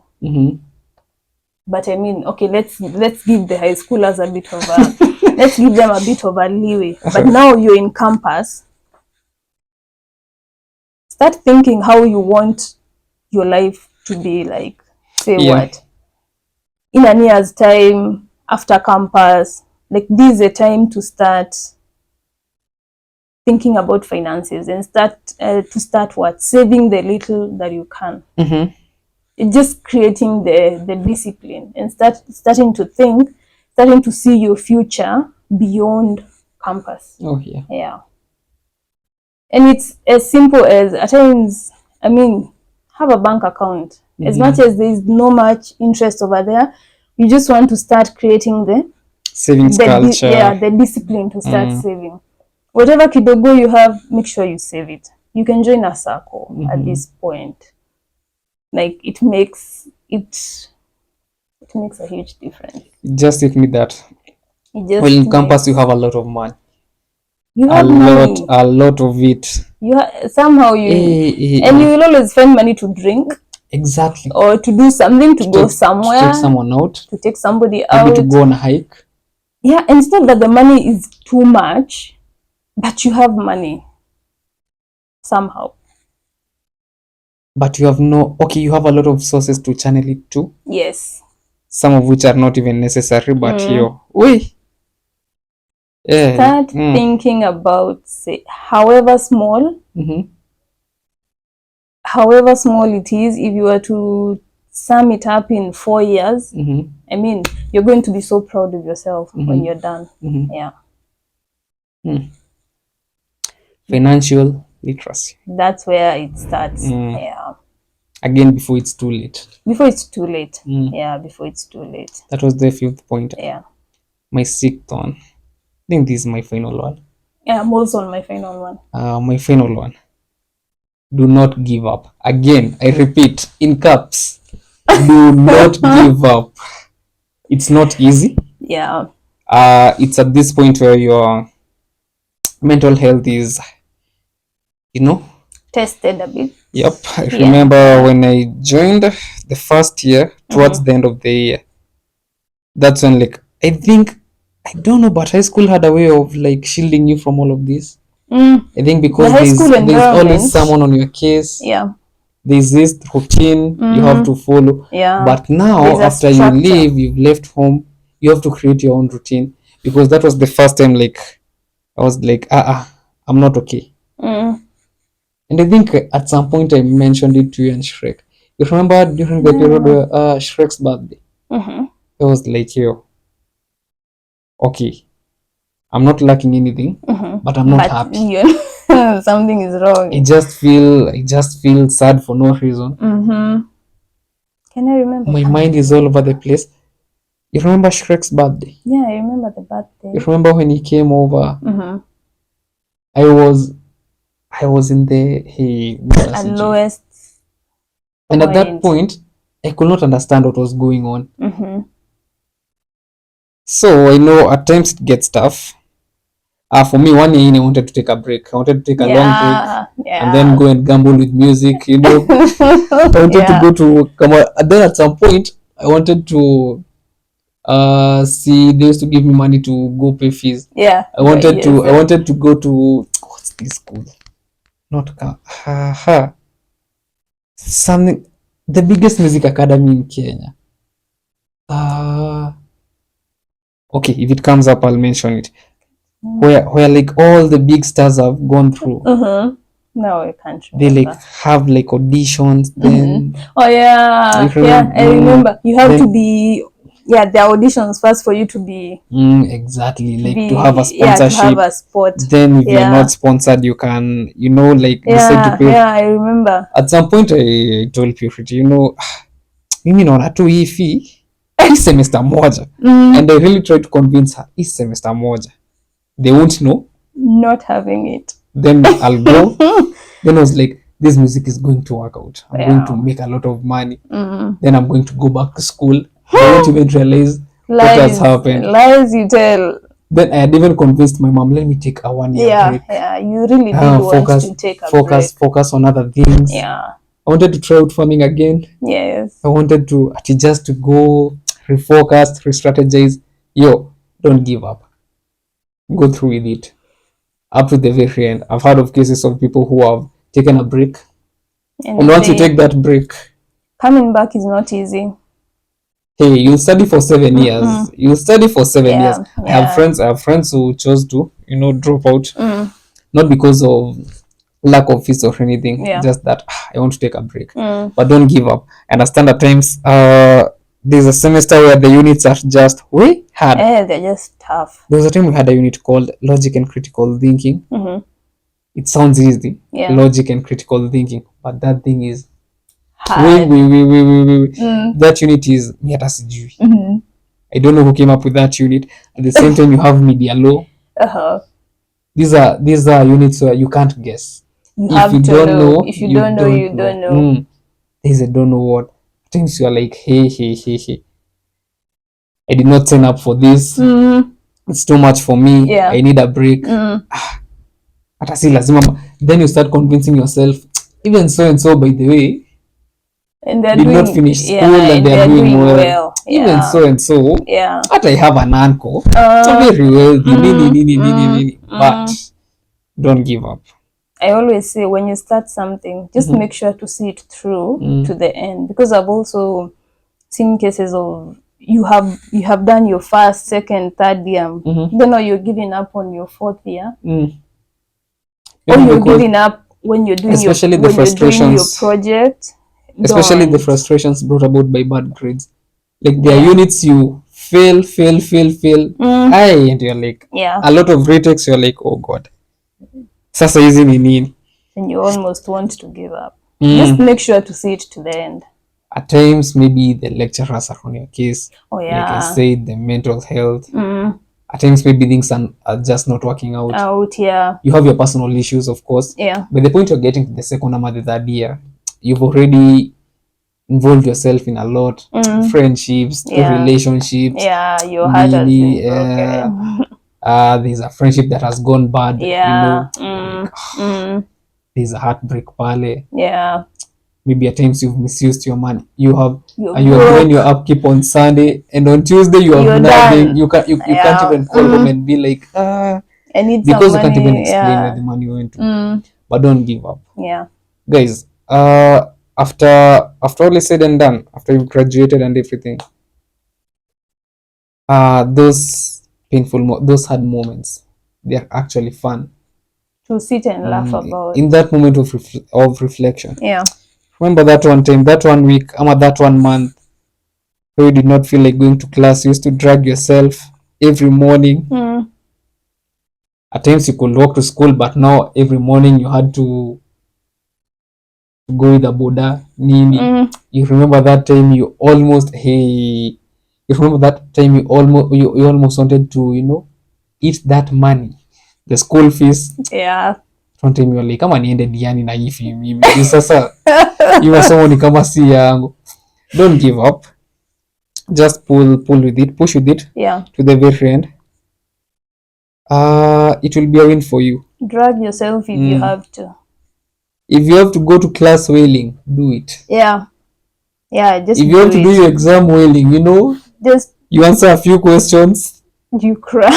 But I mean, okay, let's give the high schoolers a bit of a let's give them a bit of a leeway. But now you're in campus, start thinking how you want your life to be like. Say what? In a year's time, after campus, like this is a time to start thinking about finances and start what? Saving the little that you can. Just creating the discipline and starting to see your future beyond campus. Yeah. And it's as simple as, at times, I mean, have a bank account. As much as there is no much interest over there, you just want to start creating the savings culture. The discipline to start saving. Whatever kidogo you have, make sure you save it. You can join a circle at this point. Like it makes a huge difference. It just hit me that well, in campus you have a lot of money. You have money. A lot of it. Somehow you and you will always find money to drink. Exactly. Or to do something, to go somewhere. To take someone out. To take somebody out. Maybe to go on a hike. Yeah, and it's not that the money is too much, but you have money somehow. But you have you have a lot of sources to channel it to. Yes. Some of which are not even necessary, but start thinking about, say, however small it is, if you were to sum it up in 4 years, I mean, you're going to be so proud of yourself when you're done. Yeah. Financial literacy. That's where it starts. Yeah. Again, before it's too late. Before it's too late. Yeah, before it's too late. That was the 5th point. Yeah. My 6th one. I think this is my final one. Yeah, I'm also on my final one. My final one. Do not give up. Again, I repeat, in caps. Do not give up. It's not easy. Yeah. It's at this point where your mental health is, tested a bit. Yep. I remember when I joined the first year, towards the end of the year, that's when, like, I don't know, but high school had a way of like shielding you from all of this. I think because there's always someone on your case. Yeah. There's this routine you have to follow. Yeah. But now, after you leave, you've left home, you have to create your own routine. Because that was the first time, like, I was like, I'm not okay. And I think at some point I mentioned it to you and Shrek. You remember during the period where Shrek's birthday? I was like, okay, I'm not lacking anything, but I'm not happy. Something is wrong. I just feel sad for no reason. Can I remember? My mind is all over the place. You remember Shrek's birthday? Yeah, I remember the birthday. You remember when he came over? I was in the lowest. And at that point, I could not understand what was going on. So I know at times it gets tough. For me, one year I wanted to take a break. I wanted to take a long break and then go and gamble with music. I wanted to go to and then at some point I wanted to see, they used to give me money to go pay fees. Yeah. I wanted to go to, what's this school? Not something, the biggest music academy in Kenya. Okay, if it comes up, I'll mention it. Where like all the big stars have gone through. No, I can't remember. They like have like auditions. Then I remember. You have to be. Yeah, the auditions first for you to be exactly like to have a sponsorship. To have a spot. Then if you're not sponsored, you can like decide to pay. Yeah, I remember. At some point, I told Purity, mimi naona tu hii fee hii semester moja, and I really tried to convince her hii semester moja. They won't know. Not having it. Then I'll go. Then I was like, this music is going to work out. I'm going to make a lot of money. Then I'm going to go back to school. I don't even realize what has happened. Lies you tell. Then I had even convinced my mom, let me take a 1 year break. Yeah, you really did want to take a break. Focus on other things. Yeah. I wanted to try out farming again. Yes. I wanted to just to go refocus, re-strategize. Yo, don't give up. Go through with it. Up to the very end. I've heard of cases of people who have taken a break. And once you take that break, coming back is not easy. Hey, you'll study for 7 years. You'll study for 7 years. I have friends who chose to, drop out. Not because of lack of fees or anything. Just that I want to take a break. But don't give up. I understand at times there's a semester where the units are just way hard. They're just tough. There was a time we had a unit called Logic and Critical Thinking. It sounds easy. Logic and critical thinking. But that thing is hard. That unit is hata sijui. I don't know who came up with that unit. At the same time, you have media law. These are units where you can't guess. If you don't know, you don't know. There's a don't know what. At times you are like, hey. I did not sign up for this. It's too much for me. I need a break. Hata si lazima. Then you start convincing yourself, even so and so, by the way, and they did not finish school and they are doing well. Even so and so, I have an uncle, very wealthy, but don't give up. I always say when you start something, just make sure to see it through to the end, because I've also seen cases of you have done your first, second, third year, then now you're giving up on your fourth year, or you're giving up when you're doing your project. Especially the frustrations brought about by bad grades. Like there are units you fail. And you're like, a lot of retakes, you're like, oh God. Sasa hizi ni nini? And you almost want to give up. Just make sure to see it to the end. At times, maybe the lecturers are on your case. Oh yeah. Like I said, the mental health. At times, maybe things are just not working out. You have your personal issues, of course. But the point you're getting to the second or the third year, you've already involved yourself in a lot. Friendships, relationships. Your heart has been broken. There's a friendship that has gone bad. There's a heartbreak pale. Maybe at times you've misused your money. You are doing your upkeep on Sunday, and on Tuesday you're nothing. You can't even call home and be like, I need because you can't even explain where the money went to. But don't give up. Guys, after all is said and done, after you've graduated and everything, those painful those hard moments, they're actually fun to sit and laugh about. In that moment of reflection, remember that one time, that 1 week, that 1 month where you did not feel like going to class. You used to drag yourself every morning. At times you could walk to school, but now every morning you had to go with a boda nini. You remember that time you almost wanted to eat that money, the school fees. One time you're like, kama niende diani na hivi mimi sasa you are someone kama si yangu. Don't give up, just push with it to the very end. It will be a win for you. Drag yourself if you have to. If you have to go to class wailing, do it. Just if you have to do your exam wailing, just you answer a few questions, you cry.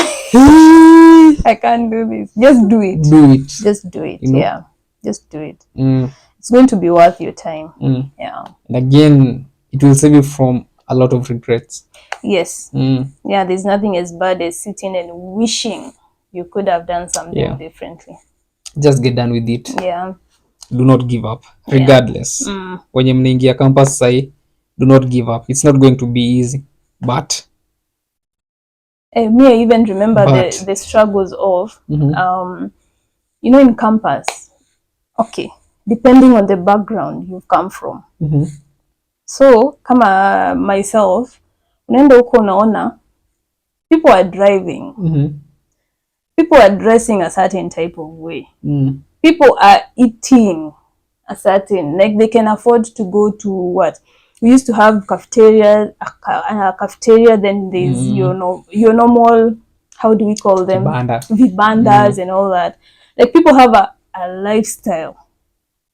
I can't do this. Just do it. Just do it. Just do it. It's going to be worth your time. And again, it will save you from a lot of regrets. Yes. There's nothing as bad as sitting and wishing you could have done something differently. Just get done with it. Do not give up, regardless. When you mnaingia campus say, do not give up. It's not going to be easy, but me, I even remember the struggles of in campus. Okay, depending on the background you've come from. So kama myself, unaenda huko unaona people are driving, people are dressing a certain type of way, people are eating a certain, like they can afford to go to what we used to have cafeteria, a cafeteria. Then there's your normal, how do we call them, vibandas and all that. Like people have a lifestyle.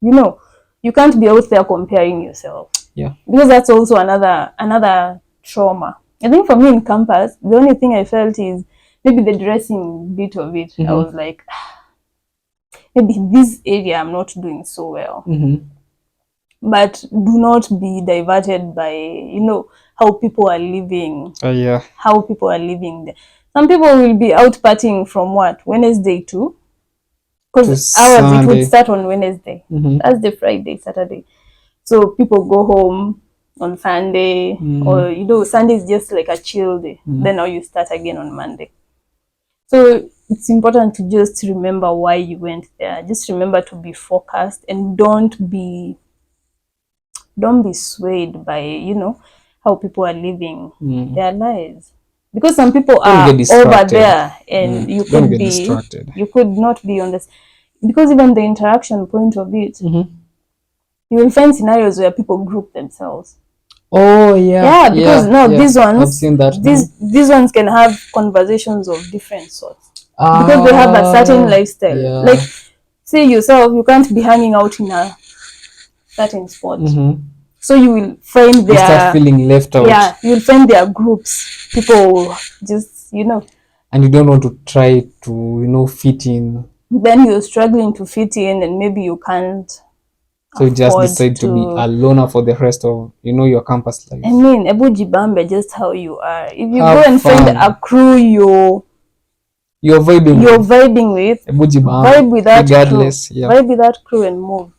You can't be out there comparing yourself. Yeah. Because that's also another trauma. I think for me in campus, the only thing I felt is maybe the dressing bit of it. I was like, maybe this area I'm not doing so well. But do not be diverted by, how people are living. Yeah. How people are living there. Some people will be out partying from what? Wednesday to? Because ours, it would start on Wednesday. Thursday, Friday, Saturday. So people go home on Sunday, or Sunday is just like a chill day. Then now you start again on Monday. So it's important to just remember why you went there. Just remember to be focused and don't be swayed by how people are living their lives. Because some people are over there and you could not be on this. Because even the interaction point of it, you will find scenarios where people group themselves. Oh yeah. Yeah, because these ones, I've seen that. These ones can have conversations of different sorts. Because they have a certain lifestyle. Yeah. Like, say yourself, you can't be hanging out in a certain spot. So you will find you start feeling left out. Yeah, you'll find their groups. People just, and you don't want to try to, fit in. Then you're struggling to fit in and maybe you can't. So you just decide to be a loner for the rest of, your campus life. I mean, Ebu Jibambe, just how you are. If you go and find a crew you're vibing with, Ebu Jibambe, vibe with that regardless, crew. Yeah. Vibe with that crew and move.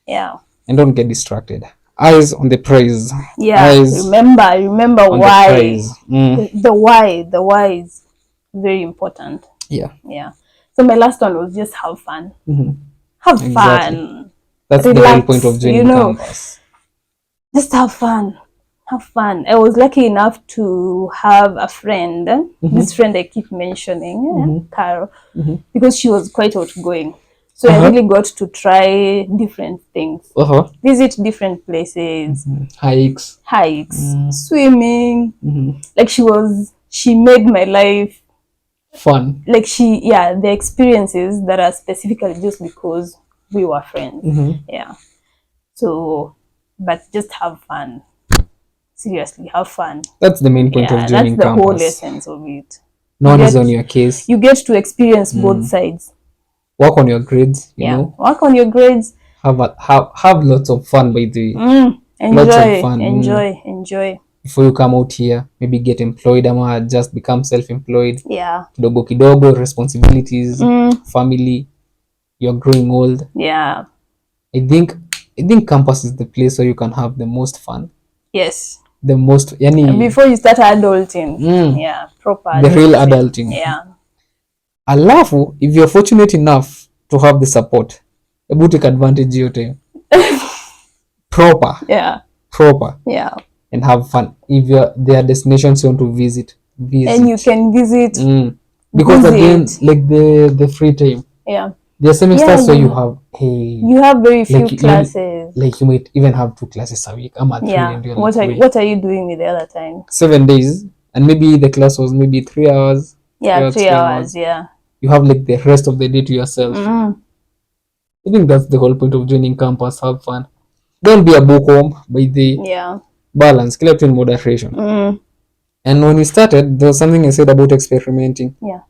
Yeah. And don't get distracted. Eyes on the prize. Yeah. Eyes remember why. The why is very important. Yeah. Yeah. So my last one was just have fun. Have fun. That's relax, the whole point of joining campus. Just have fun. Have fun. I was lucky enough to have a friend. This friend I keep mentioning, Carol, because she was quite outgoing. So I really got to try different things. Visit different places. Hikes. Swimming. Like she made my life fun. Like the experiences that are specifically just because we were friends. Yeah. So, but just have fun. Seriously, have fun. That's the main point of joining campus. That's the whole essence of it. No one is on your case. You get to experience both sides. Work on your grades, you know. Work on your grades. Have lots of fun by the way. Lots of fun. Enjoy. Before you come out here, maybe get employed or just become self-employed. Yeah. Kidogo, responsibilities, family. You're growing old. Yeah. I think campus is the place where you can have the most fun. Yes. The most, before you start adulting. Yeah, proper adulting. The real adulting. Yeah. Alafu, if you're fortunate enough to have the support, able to take advantage yote. Proper. Yeah. Proper. Yeah. And have fun. If there are destinations you want to visit. And you can visit. Because again, like the free time. Yeah. There are semesters where you have very few classes. You might even have 2 classes a week. I'm at 3 and you're what are you doing with the other time? 7 days. And maybe the class was maybe 3 hours. Yeah, 3 hours, yeah. You have like the rest of the day to yourself. I think that's the whole point of joining campus. Have fun. Don't be a bookworm by the balance. Keep it in moderation. And when we started, there was something I said about experimenting. Yeah.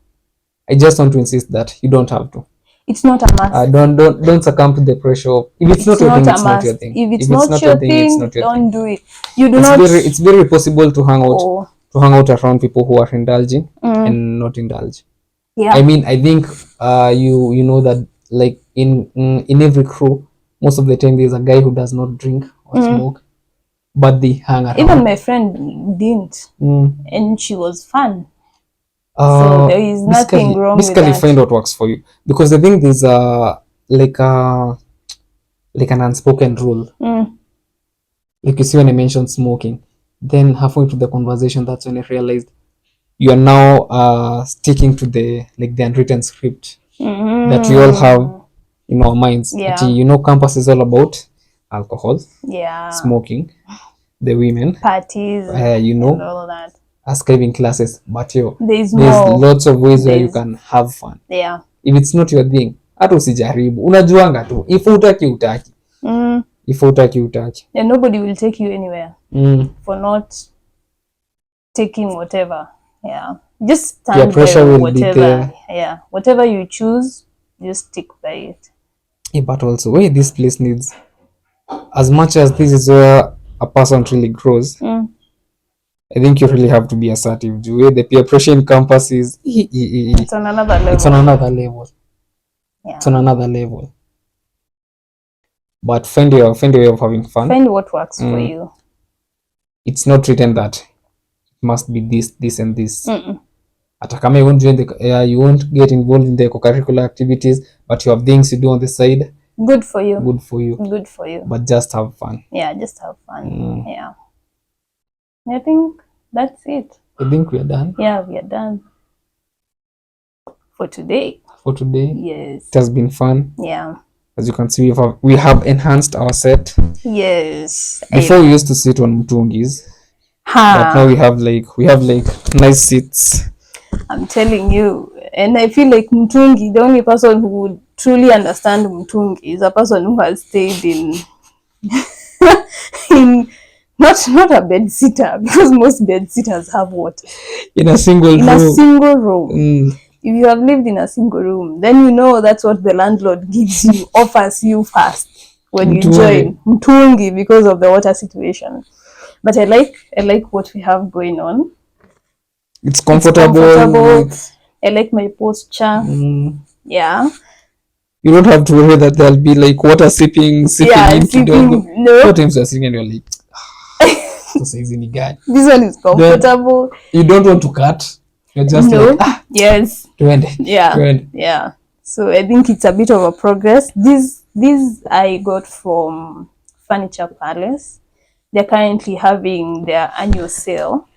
I just want to insist that you don't have to. It's not a must. Don't succumb to the pressure. If it's not your thing, it's not your thing. If it's not your thing, don't do it. It's very possible to hang out around people who are indulging and not indulge. Yeah. I mean, I think you know that like in every crew, most of the time there's a guy who does not drink or smoke, but they hang around. Even my friend didn't, and she was fun. So there is nothing wrong with that. Basically, find what works for you, because I think there's like an unspoken rule. Like you see when I mentioned smoking, then halfway through the conversation, that's when I realized you are now sticking to the unwritten script that we all have in our minds. Yeah. Ati, you know, campus is all about alcohol, Yeah. smoking, the women, Parties. you know, and all that. ascribing classes. But There's there's more. lots of ways where you There's- can have fun. Yeah. If it's not your thing, hata usijaribu. Unajuanga tu. If utaki utaki. If utaki utaki. And nobody will take you anywhere for not taking whatever. Yeah. Just stand Your pressure by will whatever. be there. Yeah. Whatever you choose, just stick by it. Yeah, but also where this place needs, as much as this is where a person really grows, I think you really have to be assertive. The way the peer pressure in campus is, It's on another level. it's on another level. Yeah. It's on another level. But find your way of having fun. Find what works for you. It's not written that it must be this, and this. Hata kama you won't join you won't get involved in the co-curricular activities, but you have things you do on the side. Good for you. Good for you. Good for you. But just have fun. Yeah, just have fun. Yeah. I think that's it. I think we are done. Yeah, we are done for today. For today. Yes. It has been fun. Yeah. As you can see, we have enhanced our set. Yes. Before we used to sit on mtungis, but now we have like nice seats. I'm telling you, and I feel like mtungi, the only person who would truly understand mtungi is a person who has stayed in in not a bed sitter, because most bed sitters have water in a single room. If you have lived in a single room, then you know that's what the landlord gives you, offers you first when you join mtungi, because of the water situation. But I like what we have going on. It's comfortable. I like my posture. Yeah. You don't have to worry that there'll be like water seeping in kidogo. No. Sometimes you're sitting and you're like, this one is comfortable. You don't want to cut. You're just like, yes. Yeah. So I think it's a bit of a progress. This I got from Furniture Palace. They're currently having their annual sale.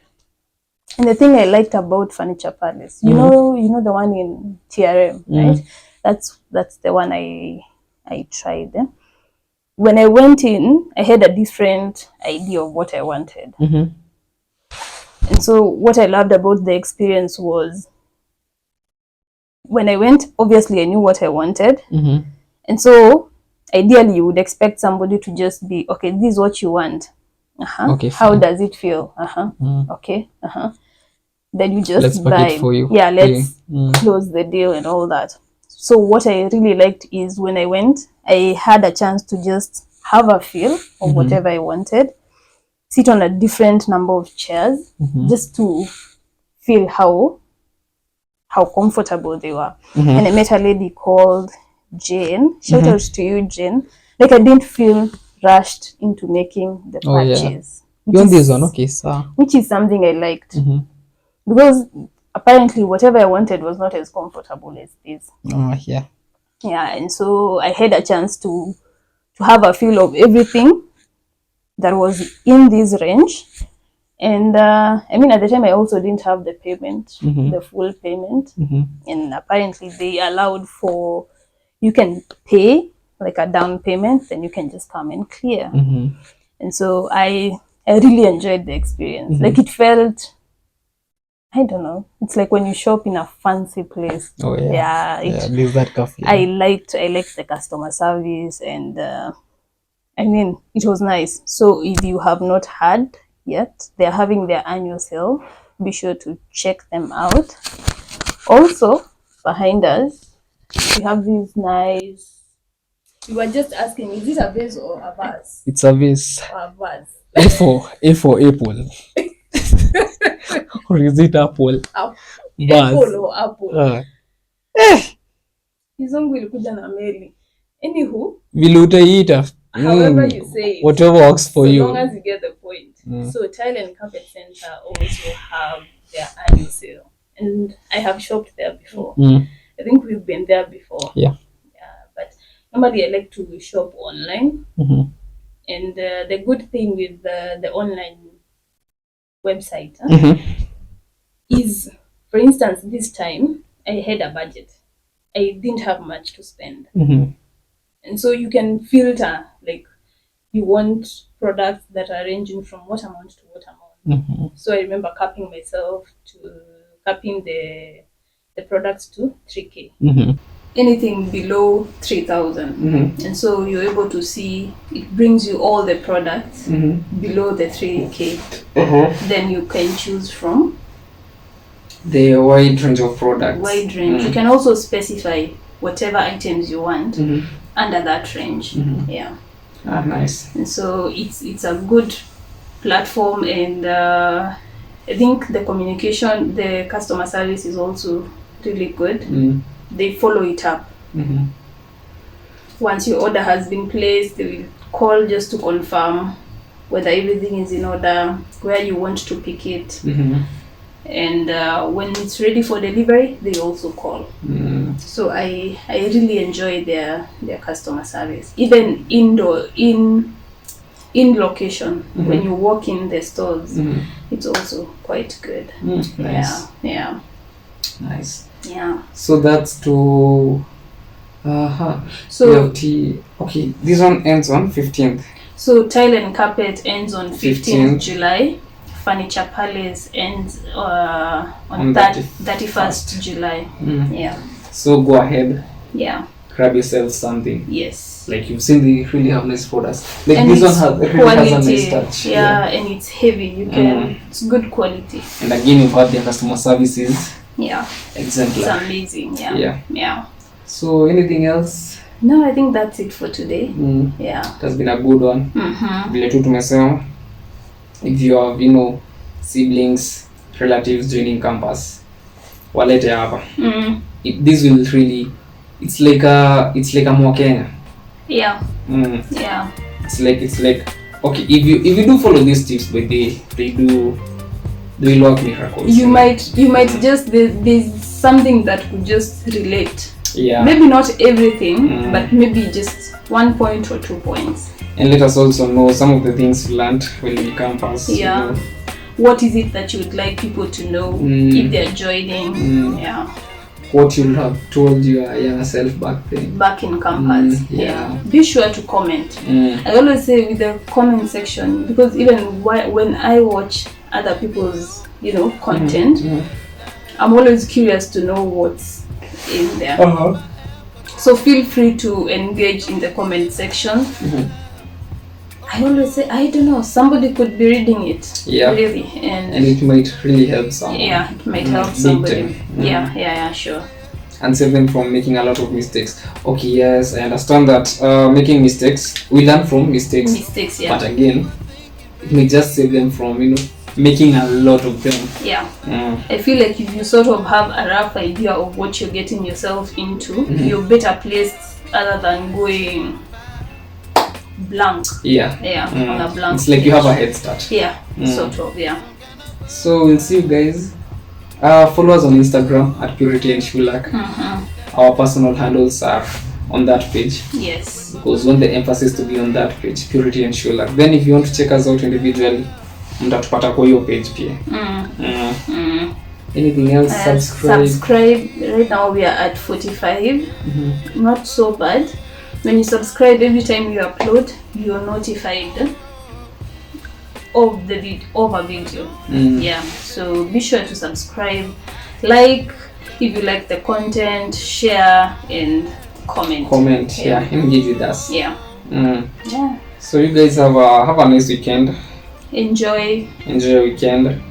And the thing I liked about Furniture Palace, you know the one in TRM, right? That's the one I tried. When I went in, I had a different idea of what I wanted. And so what I loved about the experience was, when I went, obviously I knew what I wanted. And so ideally you would expect somebody to just be, okay, this is what you want. Okay, how does it feel? Okay. Then you just buy. Yeah, let's close the deal and all that. So what I really liked is, when I went, I had a chance to just have a feel of whatever I wanted, sit on a different number of chairs, just to feel how comfortable they were. And I met a lady called Jane. Shout out to you, Jane. Like, I didn't feel rushed into making the purchase. You want this one? Okay, sir. Which is something I liked. Because apparently whatever I wanted was not as comfortable as this. Yeah, and so I had a chance to have a feel of everything that was in this range. And I mean, at the time I also didn't have the payment, the full payment. And apparently they allowed for, you can pay like a down payment, then you can just come and clear. And so I really enjoyed the experience. Like, it felt, I don't know, it's like when you shop in a fancy place. There's that cafe. I liked the customer service, and I mean, it was nice. So if you have not heard yet, they're having their annual sale. Be sure to check them out. Also, behind us, we have these nice, you were just asking, is it a vase or a vase? It's a vase. Or a vase. A for apple. Or is it apple? Apple or apple. Kizungu ilikuja na meli. Anywho, vile utaita, however you say it, whatever works for you. So long as you get the point. So Tile and Carpet Center also have their annual sale, and I have shopped there before. I think we've been there before. Yeah, but normally I like to shop online. And the good thing with the online website is, for instance, this time I had a budget. I didn't have much to spend. And so you can filter, like you want products that are ranging from what amount to what amount. So I remember capping the products to 3K. Anything below 3,000. And so you're able to see, it brings you all the products below the 3K. Then you can choose from the wide range of products. Wide range. You can also specify whatever items you want under that range. Yeah. Nice. And so it's a good platform, and I think the communication, the customer service is also really good. They follow it up. Once your order has been placed, they will call just to confirm whether everything is in order, where you want to pick it. And when it's ready for delivery, they also call. So I really enjoy their customer service, even in location. When you walk in the stores, it's also quite good. Nice. Yeah. Nice. Yeah. So that's to So okay, this one ends on 15th. So Tile and Carpet ends on 15th July. Furniture Palace ends on 31st July. Yeah. So go ahead. Yeah. Grab yourself something. Yes. Like you've seen, they really have nice products. Like and this one really has a nice touch. Yeah, and it's heavy. You can. It's good quality. And again, you've had their customer services. Yeah. Exemplar. It's amazing. Yeah. Yeah. So anything else? No, I think that's it for today. Yeah. It has been a good one. Vile tu tumesema, if you have, siblings, relatives joining campus, walete hapa. This will really, it's like a Mwa Kenya. Yeah. Yeah. It's like okay, if you do follow these tips, but they will work miracles. You might just there's something that could just relate. Yeah. Maybe not everything, but maybe just 1 point or 2 points. And let us also know some of the things you learned when you campus. Yeah. What is it that you would like people to know if they're joining? Yeah. What you have told your younger self back then. Back in campus. Yeah. Be sure to comment. I always say with the comment section, because even when I watch other people's, content, I'm always curious to know what's in there. So feel free to engage in the comment section. I always say, I don't know, somebody could be reading it. Yeah. Really. And it might really help someone. Yeah, it might help somebody. Yeah, sure. And save them from making a lot of mistakes. Okay, yes, I understand that making mistakes, we learn from mistakes. Mistakes, yeah. But again, it may just save them from, making a lot of them. Yeah. I feel like if you sort of have a rough idea of what you're getting yourself into, you're better placed other than going blank. Yeah. On a blank. It's like you have a head start. Yeah. Sort of. Yeah. So we'll see you guys. Follow us on Instagram at Purity and Shulak. Our personal handles are on that page. Yes. Because we want the emphasis to be on that page, Purity and Shulak. Then if you want to check us out individually, mtatupata kwa hiyo page pia. Anything else? Subscribe. Right now we are at 45. Not so bad. When you subscribe, every time you upload, you're notified of a video. Yeah. So be sure to subscribe, like if you like the content, share and comment. Yeah. Engage with us. Yeah. Yeah. So you guys have a nice weekend. Enjoy weekend.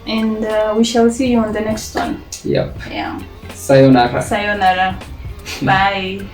And we shall see you on the next one. Yep. Yeah. Sayonara. Bye.